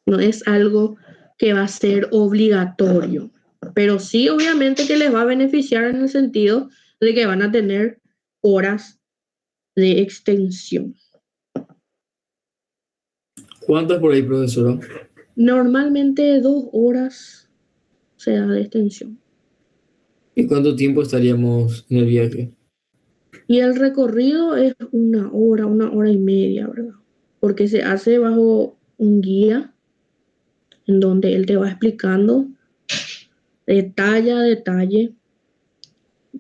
No es algo que va a ser obligatorio, pero sí, obviamente que les va a beneficiar en el sentido de que van a tener horas de extensión. ¿Cuánto es por ahí, profesora? Normalmente 2 horas se da de extensión. ¿Y cuánto tiempo estaríamos en el viaje? Y el recorrido es 1 hora y media, ¿verdad? Porque se hace bajo un guía en donde él te va explicando detalle a detalle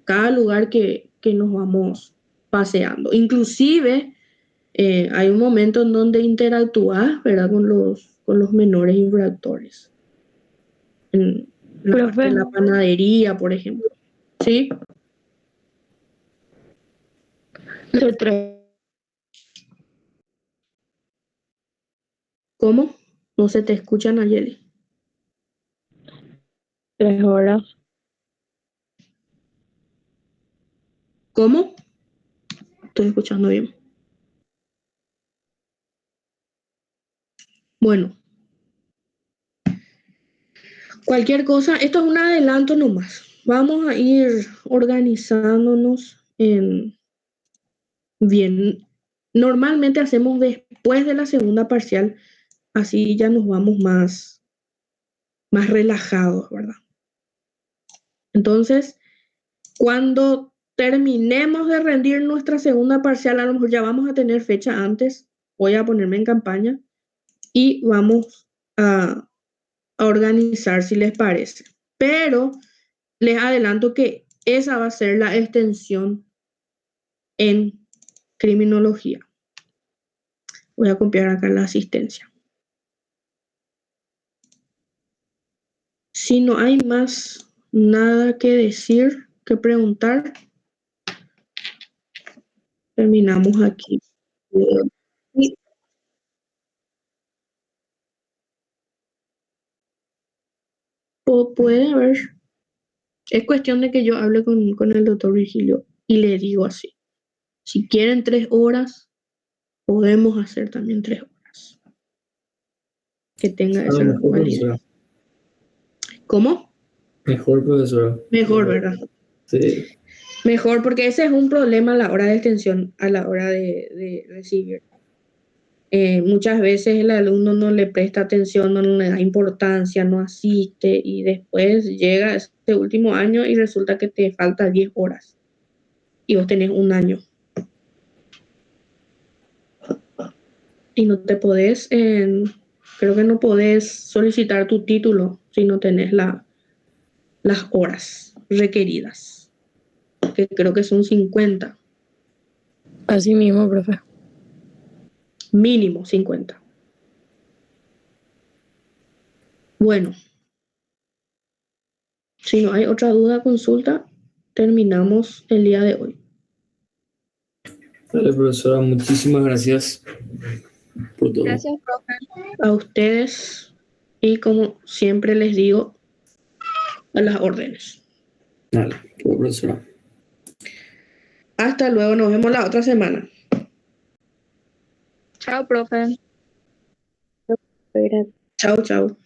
cada lugar que nos vamos paseando. Inclusive hay un momento en donde interactúas, ¿verdad? Con los menores infractores. En la parte de Profe, la panadería, por ejemplo. ¿Sí? de ¿Cómo? No se te escucha, Nayeli. 3 horas. ¿Cómo? Estoy escuchando bien. Bueno, cualquier cosa, esto es un adelanto nomás. Vamos a ir organizándonos bien. Normalmente hacemos después de la segunda parcial, así ya nos vamos más relajados, ¿verdad? Entonces, cuando terminemos de rendir nuestra segunda parcial, a lo mejor ya vamos a tener fecha antes, voy a ponerme en campaña y vamos a organizar si les parece. Pero les adelanto que esa va a ser la extensión en criminología. Voy a copiar acá la asistencia. Si no hay más nada que decir, que preguntar, terminamos aquí. Y puede haber, es cuestión de que yo hable con el doctor Virgilio y le digo así. Si quieren 3 horas, podemos hacer también 3 horas. Que tenga A esa lo mejor, validez. profesora. ¿Cómo? Mejor, profesora. Mejor, ¿verdad? Sí. Mejor, porque ese es un problema a la hora de extensión, a la hora de recibir. Muchas veces el alumno no le presta atención, no le da importancia, no asiste y después llega este último año y resulta que te falta 10 horas y vos tenés un año. Y no te podés, creo que no podés solicitar tu título si no tenés las horas requeridas, que creo que son 50, Así mismo, profe. mínimo 50. Bueno, si no hay otra duda, consulta, terminamos el día de hoy. Vale, profesora, muchísimas gracias por todo. Gracias, profe. A ustedes y como siempre les digo, a las órdenes. Vale, profesora. Hasta luego, nos vemos la otra semana. Chao, profe. Chao, chao.